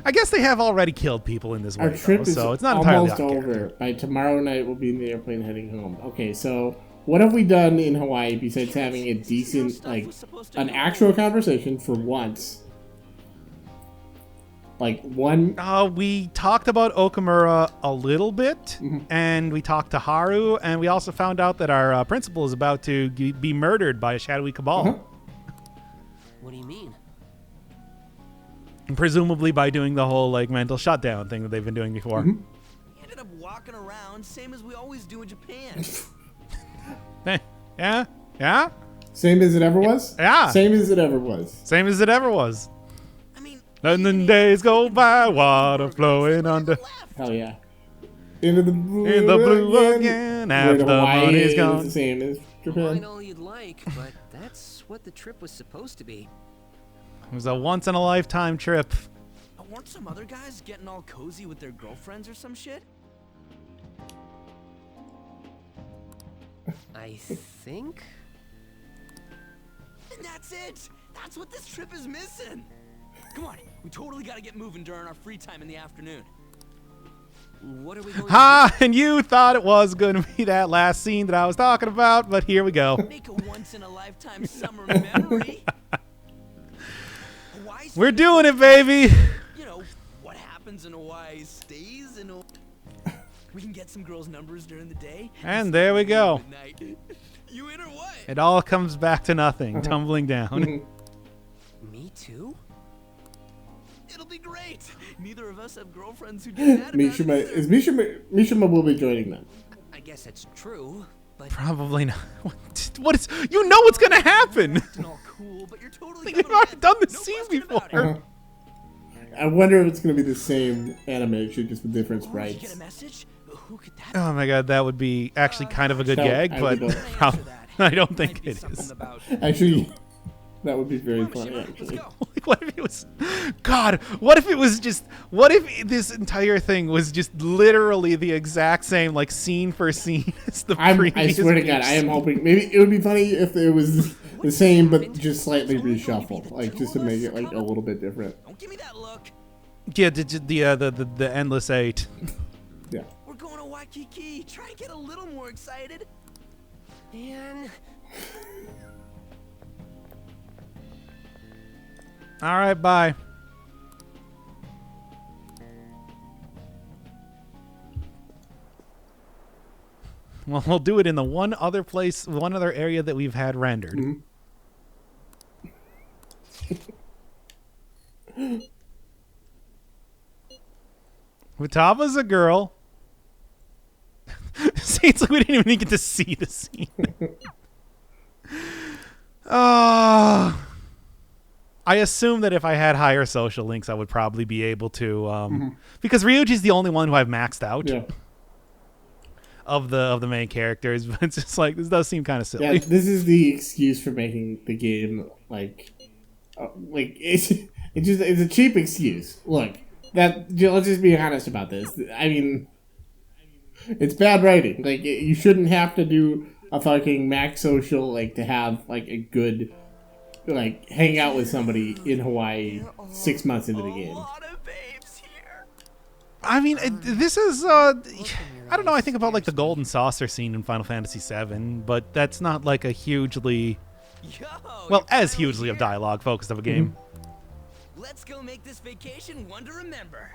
S1: I guess they have already killed people in this
S2: Our
S1: way,
S2: trip
S1: though,
S2: is
S1: so it's not entirely
S2: almost
S1: out of
S2: over.
S1: character.
S2: By tomorrow night, we'll be in the airplane heading home. Okay, so what have we done in Hawaii besides having a decent, like, an actual conversation for once? Like, one...
S1: We talked about Okumura a little bit, and we talked to Haru, and we also found out that our principal is about to be murdered by a shadowy cabal.
S2: Uh-huh.
S8: What do you mean?
S1: And presumably by doing the whole like mental shutdown thing that they've been doing before.
S5: We ended up walking around, same as we always do in Japan.
S1: Yeah? Yeah?
S2: Same as it ever was?
S1: Yeah.
S2: Same as it ever was.
S1: Same as it ever was.
S5: I mean,
S1: And then days go by, water flowing under.
S2: Hell yeah. Into the blue,
S1: In the blue again, after the
S2: Hawaii
S1: money's
S2: is
S1: gone.
S2: the same as
S8: Mine
S2: Japan.
S8: all you'd like, but that's what the trip was supposed to be.
S1: It was a once in a lifetime trip.
S5: Weren't some other guys getting all cozy with their girlfriends or some shit?
S8: I think.
S5: And that's it! That's what this trip is missing! Come on, we totally gotta get moving during our free time in the afternoon.
S8: What are we going
S1: Ha! And you thought it was going to be that last scene that I was talking about, but here we go.
S5: Make a once-in-a-lifetime summer memory. Hawaii's
S1: We're doing it, baby.
S5: You know, what happens in Hawaii stays in Hawaii. We can get some girls' numbers during the day.
S1: And there we go.
S5: At night. You in or what?
S1: It all comes back to nothing, tumbling down.
S8: Me too?
S5: It'll be great. Neither of us have girlfriends who do that.
S2: Mishima will be joining them.
S8: I guess that's true, but
S1: Probably not. What is? You know what's gonna happen.
S5: Acting all cool, but you're totally
S1: We've
S5: coming
S1: already
S5: around.
S1: done this
S5: No
S1: scene
S5: question about
S1: before.
S5: it.
S2: I wonder if it's going to be the same animation, just with different
S5: Oh, did you get
S2: sprites.
S5: a message? Who could that be?
S1: Oh my god, that would be actually kind of a good
S2: No,
S1: gag,
S2: I
S1: but
S2: don't.
S1: prob- I don't think
S5: Might be
S1: it
S5: something
S1: is.
S5: about-
S2: Actually, that would be very
S5: Come on,
S2: funny,
S5: Mishima, let's
S2: actually.
S5: go.
S1: What if it was? God, what if it was just? What if this entire thing was just literally the exact same, like scene for scene as the
S2: I
S1: previous?
S2: swear to God, I am hoping maybe it would be funny if it was the same but just slightly reshuffled, like just to make it like a little bit different.
S5: Don't give me that look.
S1: Yeah, the endless eight.
S2: Yeah.
S5: We're going to Waikiki. Try and get a little more excited.
S8: man,
S1: All right, bye. Well, we'll do it in the one other area that we've had rendered. Wataba's a girl. See, it's like we didn't even get to see the scene. Oh. I assume that if I had higher social links, I would probably be able to, because Ryuji's the only one who I've maxed out
S2: Yeah.
S1: of the main characters. But it's just like this does seem kind of silly.
S2: Yeah, this is the excuse for making the game like it's a cheap excuse. Look, let's just be honest about this. I mean, it's bad writing. Like you shouldn't have to do a fucking max social like to have like a good like hang out with somebody in Hawaii 6 months into the game.
S5: lot of babes here.
S1: I mean, this is I don't know. I think about like the golden saucer scene in Final Fantasy VII, but that's not like a hugely
S5: Yo,
S1: well
S5: you're
S1: as
S5: finally
S1: hugely of
S5: here.
S1: dialogue focused of a game.
S5: Let's go make this vacation one to remember.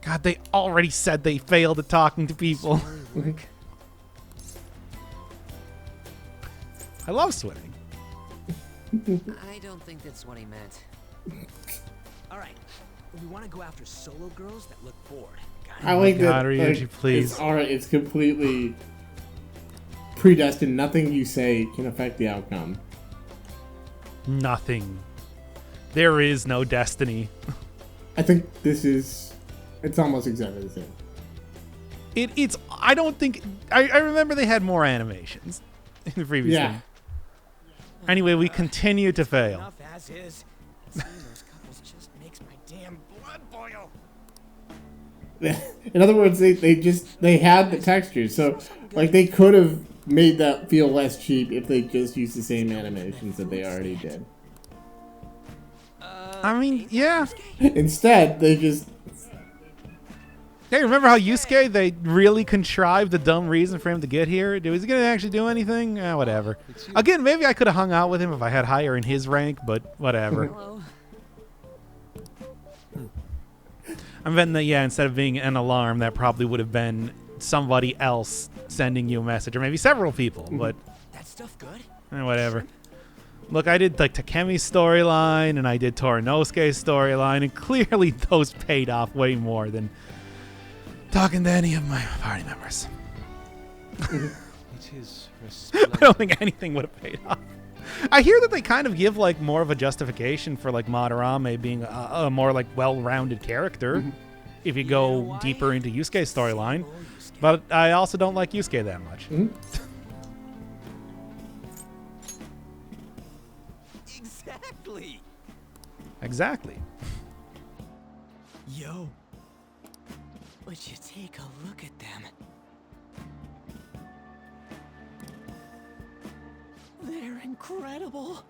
S1: God, they already said they failed at talking to people. I love swimming.
S8: I don't think that's what he meant.
S5: All right, we want to go after solo girls that look bored. Got it?
S2: I like
S1: God,
S2: that.
S1: Ryuji,
S2: Like,
S1: please.
S2: It's alright. It's completely predestined. Nothing you say can affect the outcome.
S1: Nothing. There is no destiny.
S2: I think it's almost exactly the same.
S1: It's. I don't think. I remember they had more animations in the previous
S2: Yeah.
S1: thing. Anyway, we continue to fail.
S5: Enough as is. Seeing those couples just makes my damn blood boil.
S2: In other words, they had the textures, so like they could have made that feel less cheap if they just used the same animations that they already did.
S1: I mean, yeah.
S2: Instead, they just
S1: Hey, remember how Yusuke, they really contrived the dumb reason for him to get here? Was he going to actually do anything? Whatever. Again, maybe I could have hung out with him if I had higher in his rank, but whatever.
S8: Hello.
S1: I'm betting that, yeah, instead of being an alarm, that probably would have been somebody else sending you a message, or maybe several people, but
S5: That stuff good?
S1: whatever. Look, I did like Takemi's storyline, and I did Torinosuke's storyline, and clearly those paid off way more than talking to any of my party members.
S6: It is
S1: I don't think anything would have paid off. I hear that they kind of give like more of a justification for like Madarame being a more like well-rounded character if you go deeper into Yusuke's storyline. But I also don't like Yusuke that much.
S5: Exactly.
S1: Exactly.
S5: Yo. Would you take a look at them? They're incredible.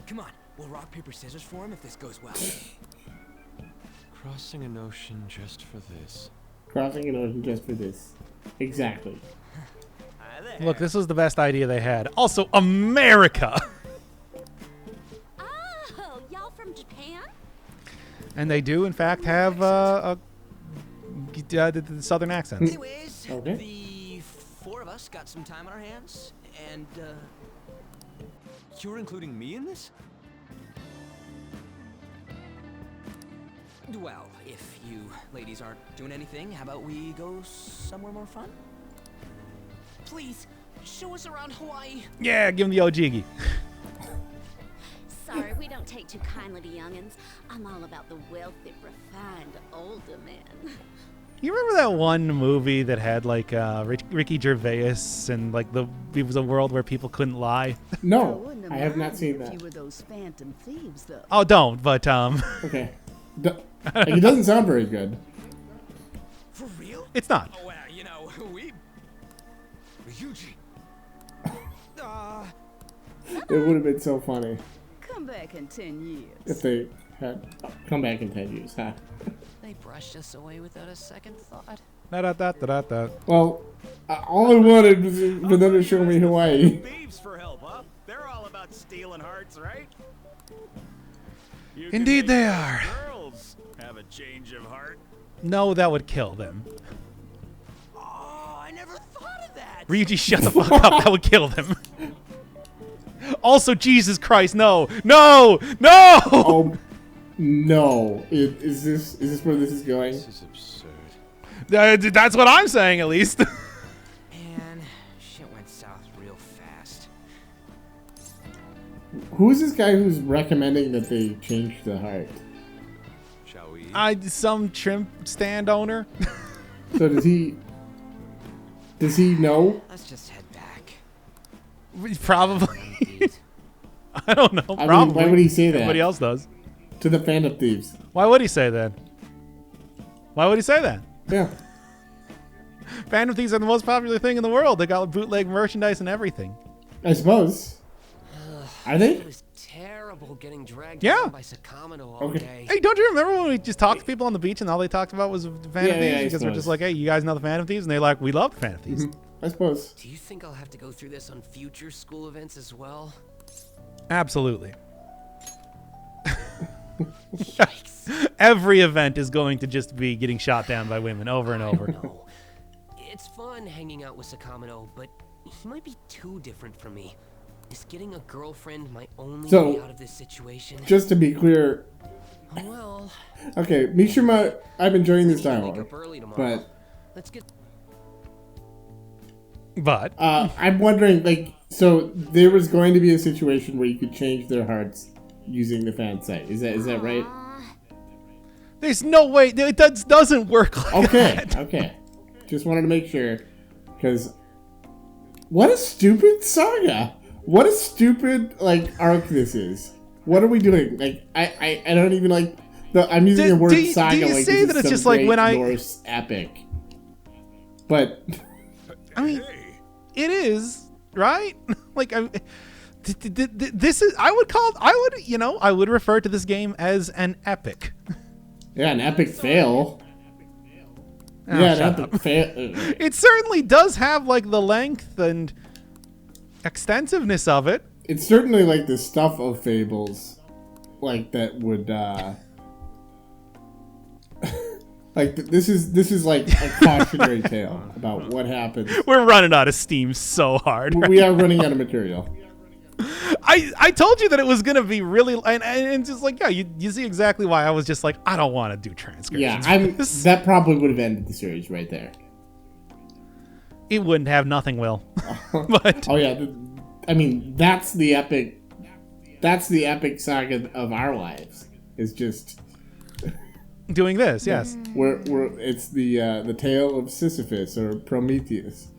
S5: Come on, we'll rock, paper, scissors for him if this goes well.
S9: Crossing an ocean just for this.
S2: Crossing an ocean just for this. Exactly.
S5: Hi there.
S1: Look, this was the best idea they had. Also, America!
S4: Oh, y'all from Japan?
S1: And they do, in fact, have the southern accents.
S5: Anyways,
S2: Okay.
S5: the four of us got some time on our hands, and
S9: You're including me in this?
S5: well, if you ladies aren't doing anything, how about we go somewhere more fun? Please, show us around Hawaii.
S1: Yeah, give him the Ojigi.
S4: Sorry, we don't take too kindly to youngins. I'm all about the wealthy, refined, older men.
S1: You remember that one movie that had like Ricky Gervais and like it was a world where people couldn't lie?
S2: No, I have not seen that.
S10: You were those phantom thieves, though.
S1: Oh, don't. But
S2: Okay. Like, it doesn't sound very good.
S5: For real?
S1: it's not.
S5: Oh, well, you know, we... Ryuji.
S2: It would have been so funny
S10: Come back in 10 years.
S2: if they had come back in 10 years, huh?
S8: They brushed us away without a second thought.
S1: Da-da-da-da-da.
S2: Well, all I wanted was for them to show me Hawaii.
S11: Thieves for help, huh? They're all about stealing hearts, right? You can
S1: Indeed
S11: make
S1: they
S11: those
S1: are.
S11: Girls have a change of heart.
S1: No, that would kill them.
S5: Oh, I never thought of that.
S1: Ryuji, shut the fuck up. That would kill them. Also, Jesus Christ, no. No! No!
S2: Oh no! Is this where this is going?
S9: This is absurd.
S1: That's what I'm saying, at least.
S5: Man, shit went south real fast.
S2: Who is this guy who's recommending that they change the heart?
S9: Shall we?
S1: Some shrimp stand owner.
S2: So does he know?
S5: Let's just head back.
S1: Probably. I don't know.
S2: I mean,
S1: Probably.
S2: why would he say that?
S1: Everybody else does.
S2: To the Phantom Thieves.
S1: Why would he say that? Why would he say that?
S2: Yeah.
S1: Phantom Thieves are the most popular thing in the world. They got bootleg merchandise and everything.
S2: I suppose. Are they?
S8: It was terrible getting dragged
S1: Yeah.
S8: around by Sakamino all
S2: Okay.
S8: day.
S1: Hey, don't you remember when we just talked to people on the beach and all they talked about was the Phantom
S2: Yeah,
S1: Thieves?
S2: I
S1: Because we're just
S2: suppose.
S1: like, hey, you guys know the Phantom Thieves? And they're like, we love the Phantom Thieves.
S2: I suppose.
S8: Do you think I'll have to go through this on future school events as well?
S1: Absolutely.
S8: Yikes.
S1: Every event is going to just be getting shot down by women over and over.
S8: No. It's fun hanging out with Sakamino, but he might be too different from me. Is getting a girlfriend my only
S2: So,
S8: way out of this situation?
S2: Just to be clear,
S8: Oh, well,
S2: okay, Mishima, I'm enjoying this
S8: I need to wake
S2: dialogue,
S8: up early tomorrow.
S2: but
S8: Let's get.
S1: But
S2: I'm wondering, like, so there was going to be a situation where you could change their hearts using the fan site. Is that right?
S1: there's no way. It doesn't work like
S2: Okay,
S1: that.
S2: okay. Just wanted to make sure, because what a stupid saga! What a stupid like arc this is. What are we doing? Like, I don't even like. I'm using the word saga
S1: do you
S2: like
S1: say
S2: this
S1: that
S2: is
S1: it's
S2: some
S1: just like
S2: great
S1: when I-
S2: Norse epic. But
S1: I mean,
S3: Hey,
S1: it is, right? Like, this is. I would refer to this game as an epic.
S2: yeah, an epic fail.
S1: Oh,
S2: Yeah, an
S1: shut
S2: epic
S1: up.
S2: fail.
S1: It certainly does have like the length and extensiveness of it.
S2: It's certainly like the stuff of fables, like that would. Like this is like a cautionary tale about what happens.
S1: We're running out of steam so hard.
S2: We are running out of material.
S1: I told you that it was gonna be really and just like, yeah, you see exactly why I was just like, I don't want to do transcriptions.
S2: Yeah,
S1: for this.
S2: that probably would have ended the series right there.
S1: It wouldn't have, nothing will. But
S2: Oh yeah, I mean, that's the epic saga of our lives. Is just
S1: doing this. Yes.
S2: We're it's the tale of Sisyphus or Prometheus.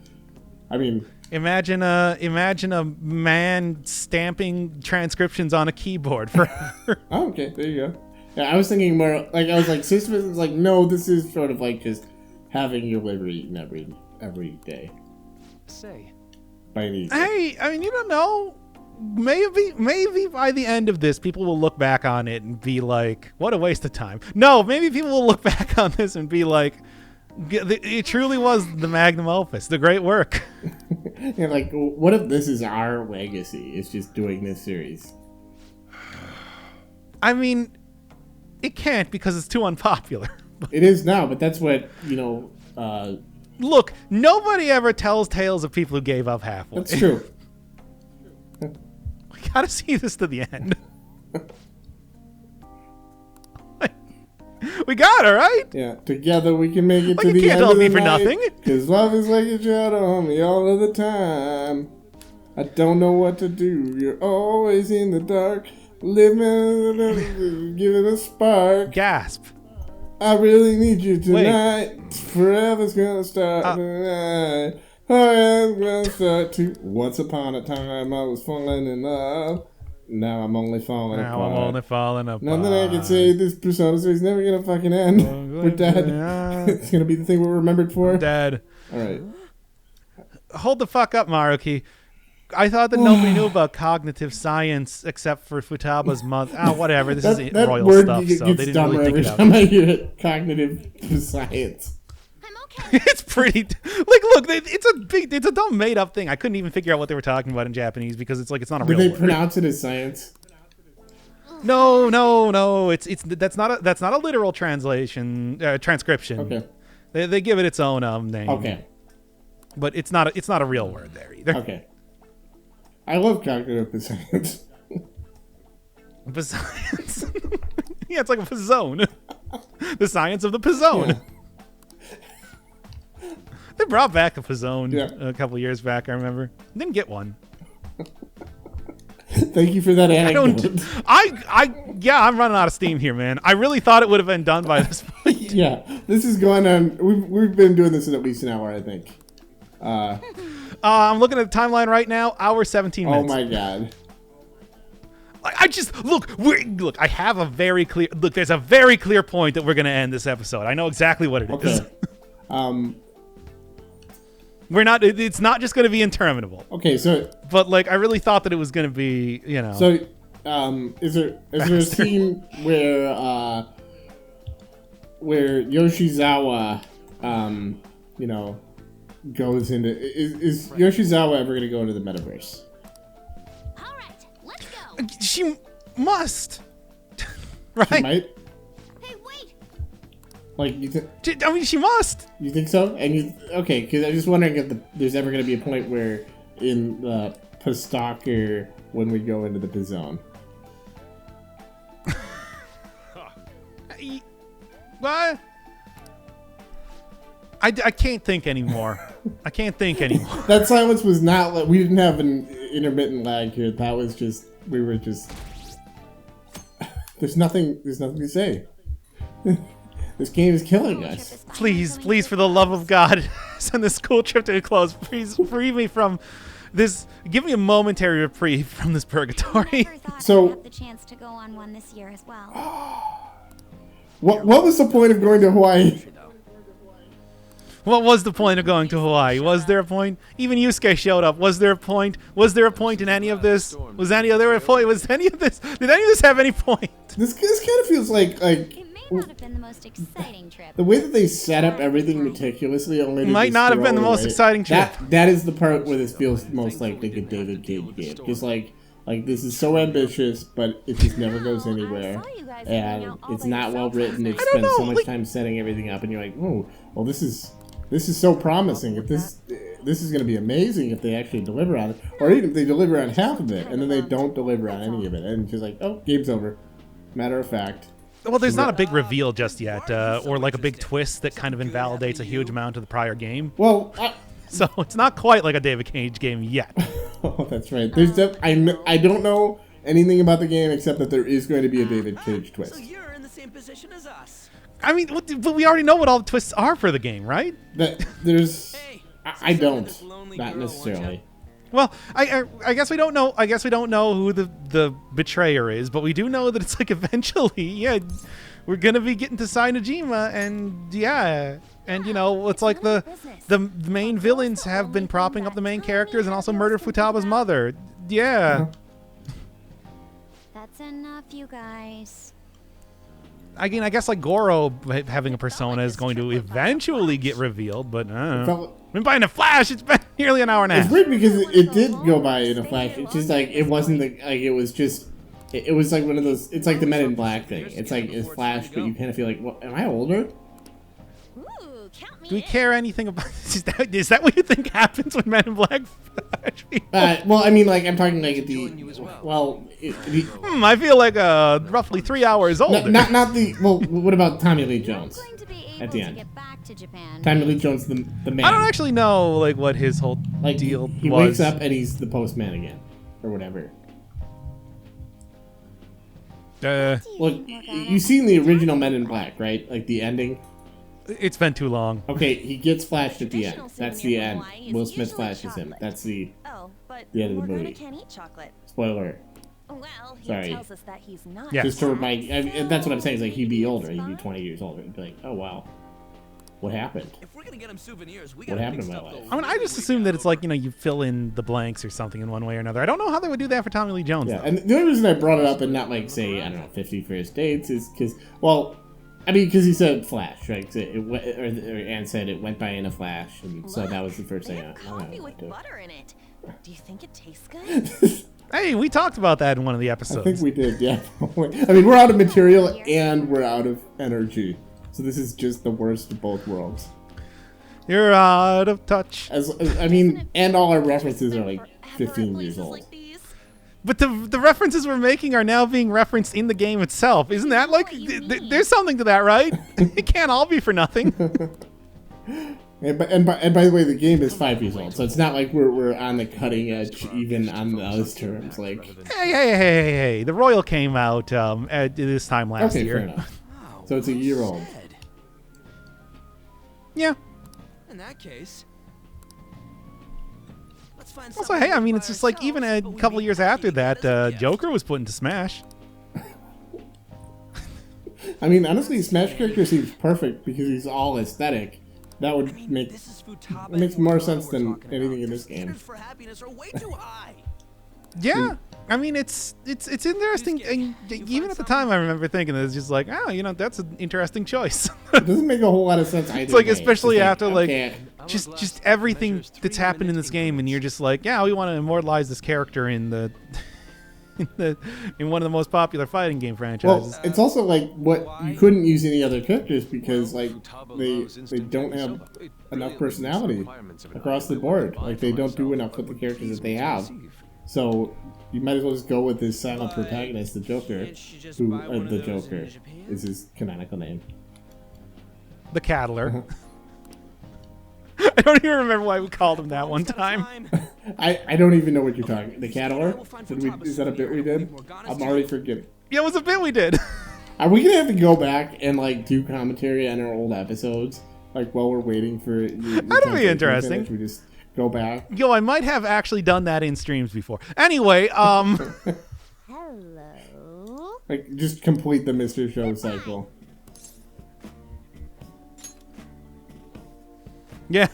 S2: I mean, imagine
S1: a man stamping transcriptions on a keyboard forever.
S2: Oh, okay, there you go. Yeah, I was thinking more like Sisyphus is like, no, this is sort of like just having your liver eaten every day.
S9: Say.
S1: Hey, I mean, you don't know. Maybe by the end of this, people will look back on it and be like, what a waste of time. No, maybe people will look back on this and be like, it truly was the magnum opus, the great work.
S2: Yeah, like, what if this is our legacy? It's just doing this series.
S1: I mean, it can't because it's too unpopular.
S2: It is now, but that's what,
S1: Look, nobody ever tells tales of people who gave up halfway.
S2: That's true.
S1: We gotta see this to the end. We got her, right?
S2: Yeah, together we can make it to the end.
S1: You can't hold me for nothing.
S2: Because love is like a shadow on me all of the time. I don't know what to do. You're always in the dark, living, giving a spark.
S1: Gasp.
S2: I really need you tonight. Wait. Forever's gonna start tonight. Forever's gonna start to. Once upon a time, I was falling in love. Now I'm only falling apart.
S1: Now I'm only falling apart.
S2: Nothing I can say. This Persona series never gonna fucking end. We're dead. It's gonna be the thing we're remembered for.
S1: We're dead.
S2: All right.
S1: Hold the fuck up, Maruki. I thought that nobody knew about cognitive science except for Futaba's month. Whatever. This is
S2: that
S1: royal
S2: word
S1: stuff, so they didn't really think
S2: every
S1: about
S2: time
S1: it.
S2: I hear it. Cognitive science.
S1: It's pretty. Look, it's a dumb made up thing. I couldn't even figure out what they were talking about in Japanese because it's not a real
S2: Did they
S1: word.
S2: pronounce it as science?
S1: No. That's not a literal translation transcription.
S2: Okay.
S1: They give it its own name.
S2: Okay.
S1: But it's not a real word there either.
S2: Okay. I love cognitive science.
S1: Science. Yeah, it's like a pizzone. The science of the pizzone. Yeah. They brought back a pizzone a couple years back, I remember. Didn't get one.
S2: Thank you for that anecdote.
S1: I'm running out of steam here, man. I really thought it would have been done by this point.
S2: Yeah, this is going on. We've been doing this in at least an hour, I think.
S1: I'm looking at the timeline right now. Hour 17 minutes.
S2: Oh my god.
S1: Look. I have a very clear. Look, there's a very clear point that we're gonna end this episode. I know exactly what it is. We're not. It's not just gonna be interminable.
S2: Okay, so.
S1: But I really thought that it was gonna be.
S2: So, is there a scene where Yoshizawa, goes into is Yoshizawa ever gonna go into the metaverse?
S4: All right, let's go.
S1: She must. Right?
S2: She might.
S4: Hey, wait.
S1: I mean, she must.
S2: You think so? And okay? Because I'm just wondering if there's ever gonna be a point where in the Pastalker when we go into the Pizzone.
S1: What? I can't think anymore. I can't think anymore.
S2: That silence was not we didn't have an intermittent lag here. That was just we were just. There's nothing to say. This game is killing us.
S1: Please, for the love of God, send this school trip to a close. Please free me from this. Give me a momentary reprieve from this purgatory.
S2: So.
S4: Have the chance to go on one this year as well.
S2: What was the point of going to Hawaii?
S1: What was the point of going to Hawaii? Was there a point? Even Yusuke showed up. Was there a point? Was there a point in any of this? Was any of this? Did any of this have any point?
S2: This kind of feels like
S4: It may not have been the most exciting trip.
S2: the way that they set up everything meticulously only to
S1: might not have been the most exciting trip.
S2: That is the part where this feels most like a David Cage game. Just like this is so ambitious, but it just never goes anywhere, and it's not well written. They spend so much time setting everything up, and you're like, oh, well, this is so promising. If this is going to be amazing if they actually deliver on it, or even if they deliver on half of it and then they don't deliver on any of it, and it's just like, oh, game's over. Matter of fact.
S1: Well, there's not a big reveal just yet, or like a big twist that kind of invalidates a huge amount of the prior game.
S2: Well,
S1: so it's not quite like a David Cage game yet.
S2: Oh, that's right. There's I don't know anything about the game except that there is going to be a David Cage twist.
S5: So you're in the same position as us.
S1: I mean, but we already know what all the twists are for the game, right?
S2: That there's,
S5: Hey,
S2: I don't,
S5: this lonely
S2: not
S5: girl,
S2: necessarily.
S1: Well, I guess we don't know. I guess we don't know who the betrayer is, but we do know that it's like eventually, yeah, we're gonna be getting to Sainajima, and yeah, and you know, it's like the main villains have been propping up the main characters and also murdered Futaba's mother. Yeah.
S4: That's enough, you guys.
S1: Again, I guess like Goro having a persona is going to eventually get revealed, but I don't know. Been by in a flash. It's been nearly an hour and a
S2: It's
S1: half.
S2: weird because it did go by in a flash. It's just like it wasn't it was just it was like one of those. It's like the Men in Black thing. It's like it's flash, but you kind of feel like, well, am I older?
S4: Ooh, count me
S1: Do we
S4: in.
S1: care anything about? Is that what you think happens when Men in Black flash people?
S2: Well, I mean, like I'm talking like at the
S1: I feel like roughly 3 hours older.
S2: not the well. What about Tommy Lee
S4: I'm
S2: Jones
S4: going to be able
S2: at the
S4: to
S2: end?
S4: get back to Japan.
S2: Tommy Lee Jones, the man.
S1: I don't actually know like what his whole
S2: like
S1: deal
S2: he
S1: was.
S2: wakes up and he's the postman again, or whatever. Look, you seen the original Men in Black, right? Like the ending.
S1: It's been too long.
S2: Okay, he gets flashed at the end. That's the end. Will Smith flashes him. That's the end of the movie.
S7: Can't eat chocolate.
S2: Spoiler.
S7: Well, he
S2: Sorry.
S7: tells us that he's not.
S1: Yeah.
S2: Just to remind, that's what I'm saying. Is like he'd be older. He'd be 20 years older. He'd be like, oh wow, what happened?
S5: If we're gonna get him souvenirs, we
S2: What
S5: gotta
S2: happened
S5: pick
S2: in my
S5: stuff
S2: life?
S1: I mean, I just assume that it's like, you know, you fill in the blanks or something in one way or another. I don't know how they would do that for Tommy Lee Jones.
S2: Yeah,
S1: Though.
S2: and the only reason I brought it up and not like say I don't know 50 First Dates is because because he said flash, right? Anne said it went by in a flash, and so that was the first thing I
S7: Coffee with
S2: to.
S7: butter in it. Do you think it tastes good?
S1: Hey, we talked about that in one of the episodes.
S2: I think we did, yeah. I mean, we're out of material and we're out of energy, so this is just the worst of both worlds.
S1: You're out of touch.
S2: I mean, and all our references are like 15 years old.
S1: But the references we're making are now being referenced in the game itself. Isn't that like, there's something to that, right? It can't all be for nothing.
S2: And by the way, the game is 5 years old, so it's not like we're on the cutting edge even on those terms. Like,
S1: hey! The Royal came out at this time last year.
S2: Fair enough. So it's a year old.
S1: Yeah.
S5: In that case, let's find
S1: Also, hey, I mean, it's just like even a couple years after that, Joker was put into Smash.
S2: I mean, honestly, Smash character seems perfect because he's all aesthetic. That would make it makes more sense than anything in this game.
S5: For happiness are way too high.
S1: Yeah, I mean, it's interesting. And even at the time, I remember thinking it's just like, oh, you know, that's an interesting choice.
S2: It doesn't make a whole lot of sense either.
S1: It's like,
S2: way.
S1: especially
S2: It's
S1: after like
S2: okay.
S1: just everything that's happened in this game, and you're just like, yeah, we want to immortalize this character in the in one of the most popular fighting game franchises.
S2: Well, it's also like what you couldn't use any other characters because like they don't have enough personality across the board. Like they don't do enough with the characters that they have. So you might as well just go with this silent protagonist, the Joker, who the Joker is his canonical name.
S1: The Cattler. I don't even remember why we called him that one time.
S2: I don't even know what you're talking. The Cattler? Is that a bit we did? I'm already forgetting.
S1: Yeah, it was a bit we did.
S2: Are we gonna have to go back and like do commentary on our old episodes, like while we're waiting for?
S1: That'd be interesting.
S2: We just go back.
S1: Yo, I might have actually done that in streams before. Anyway,
S4: Hello.
S2: Like just complete the Mr. Show cycle.
S1: Yeah.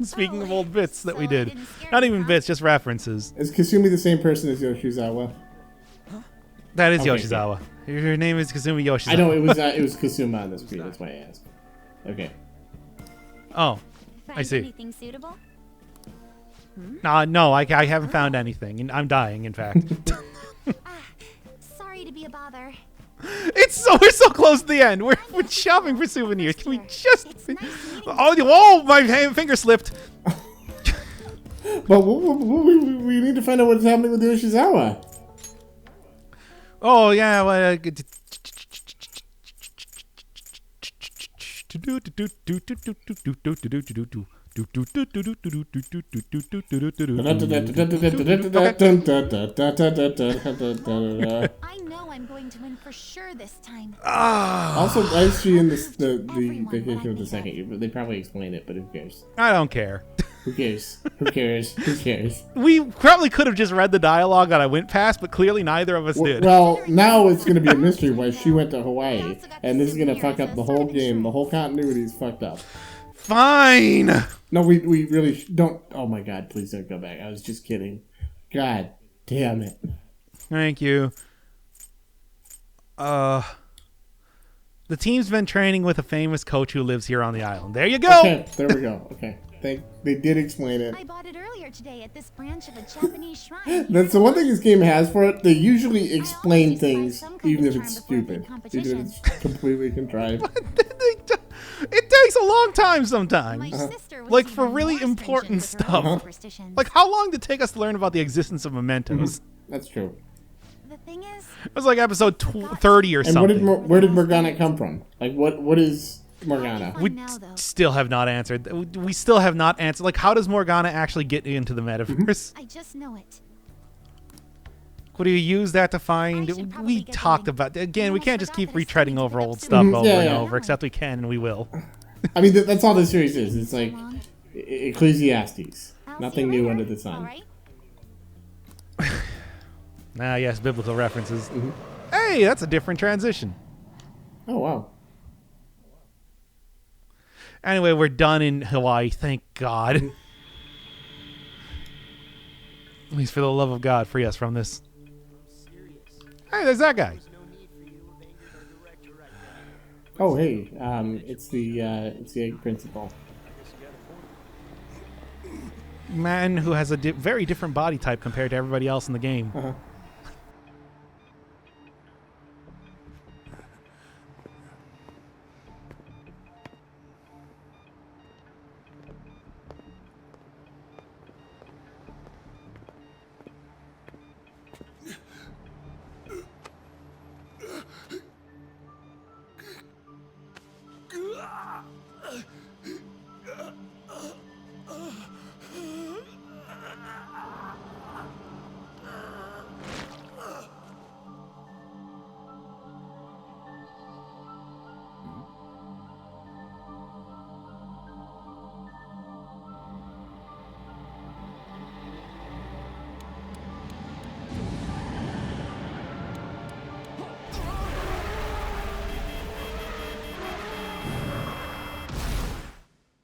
S1: Speaking of old bits that we did. Not even bits, just references.
S2: Is Kasumi the same person as Yoshizawa?
S1: That is
S2: Okay,
S1: Yoshizawa. Her name is Kasumi Yoshizawa.
S2: I know it was Kasuma on the screen. That's why I asked. Okay.
S1: Oh, I
S4: Find
S1: see.
S4: anything suitable?
S1: No, I haven't found anything. And I'm dying, in fact.
S4: Sorry to be a bother.
S1: We're so close to the end. We're shopping for souvenirs. Can we just? Oh, my finger slipped.
S2: But we need to find out what's happening with Yoshizawa.
S1: Oh yeah. Well,
S4: I know I'm going to win for sure this time.
S2: Also, I see in the vacation of the second year, but they probably explain it, but who cares?
S1: I don't care.
S2: Who cares? Who cares? Who cares?
S1: We probably could have just read the dialogue that I went past, but clearly neither of us did.
S2: Well, now it's going to be a mystery why she went to Hawaii, and this is going to fuck up the whole game. The whole continuity is fucked up.
S1: Fine.
S2: No, we really don't. Oh my god, please don't go back. I was just kidding. God damn it.
S1: Thank you. The team's been training with a famous coach who lives here on the island. There you go.
S2: Okay, there we go. Okay. They did explain it.
S4: I bought it earlier today at this branch of a Japanese shrine.
S2: That's the one thing this game has for it. They usually explain things, even if it's stupid. Even if it's completely contrived.
S1: It takes a long time sometimes.
S4: My sister was
S1: Like for
S4: even
S1: really
S4: more
S1: important
S4: stringent with her own
S1: stuff.
S4: superstitions.
S1: Like how long did it take us to learn about the existence of mementos?
S2: That's true.
S4: The thing is,
S1: It was like episode 30 or
S2: And
S1: something.
S2: where did Morgana come from? Like, what is Morgana?
S1: We still have not answered. We still have not answered. Like, how does Morgana actually get into the metaverse?
S4: I just know it.
S1: What do you use that to find? We talked about again. We can't just keep retreading over old stuff over and over. Except we can, and we will.
S2: I mean, that's all this series is. It's like Ecclesiastes. Nothing new under the sun.
S1: Ah, yes, biblical references. Hey, that's a different transition.
S2: Oh, wow.
S1: Anyway, we're done in Hawaii. Thank God. Please, for the love of God, free us from this. Hey, there's that guy.
S2: Oh, hey. It's the egg principal.
S1: Man who has a very different body type compared to everybody else in the game.
S2: Uh-huh.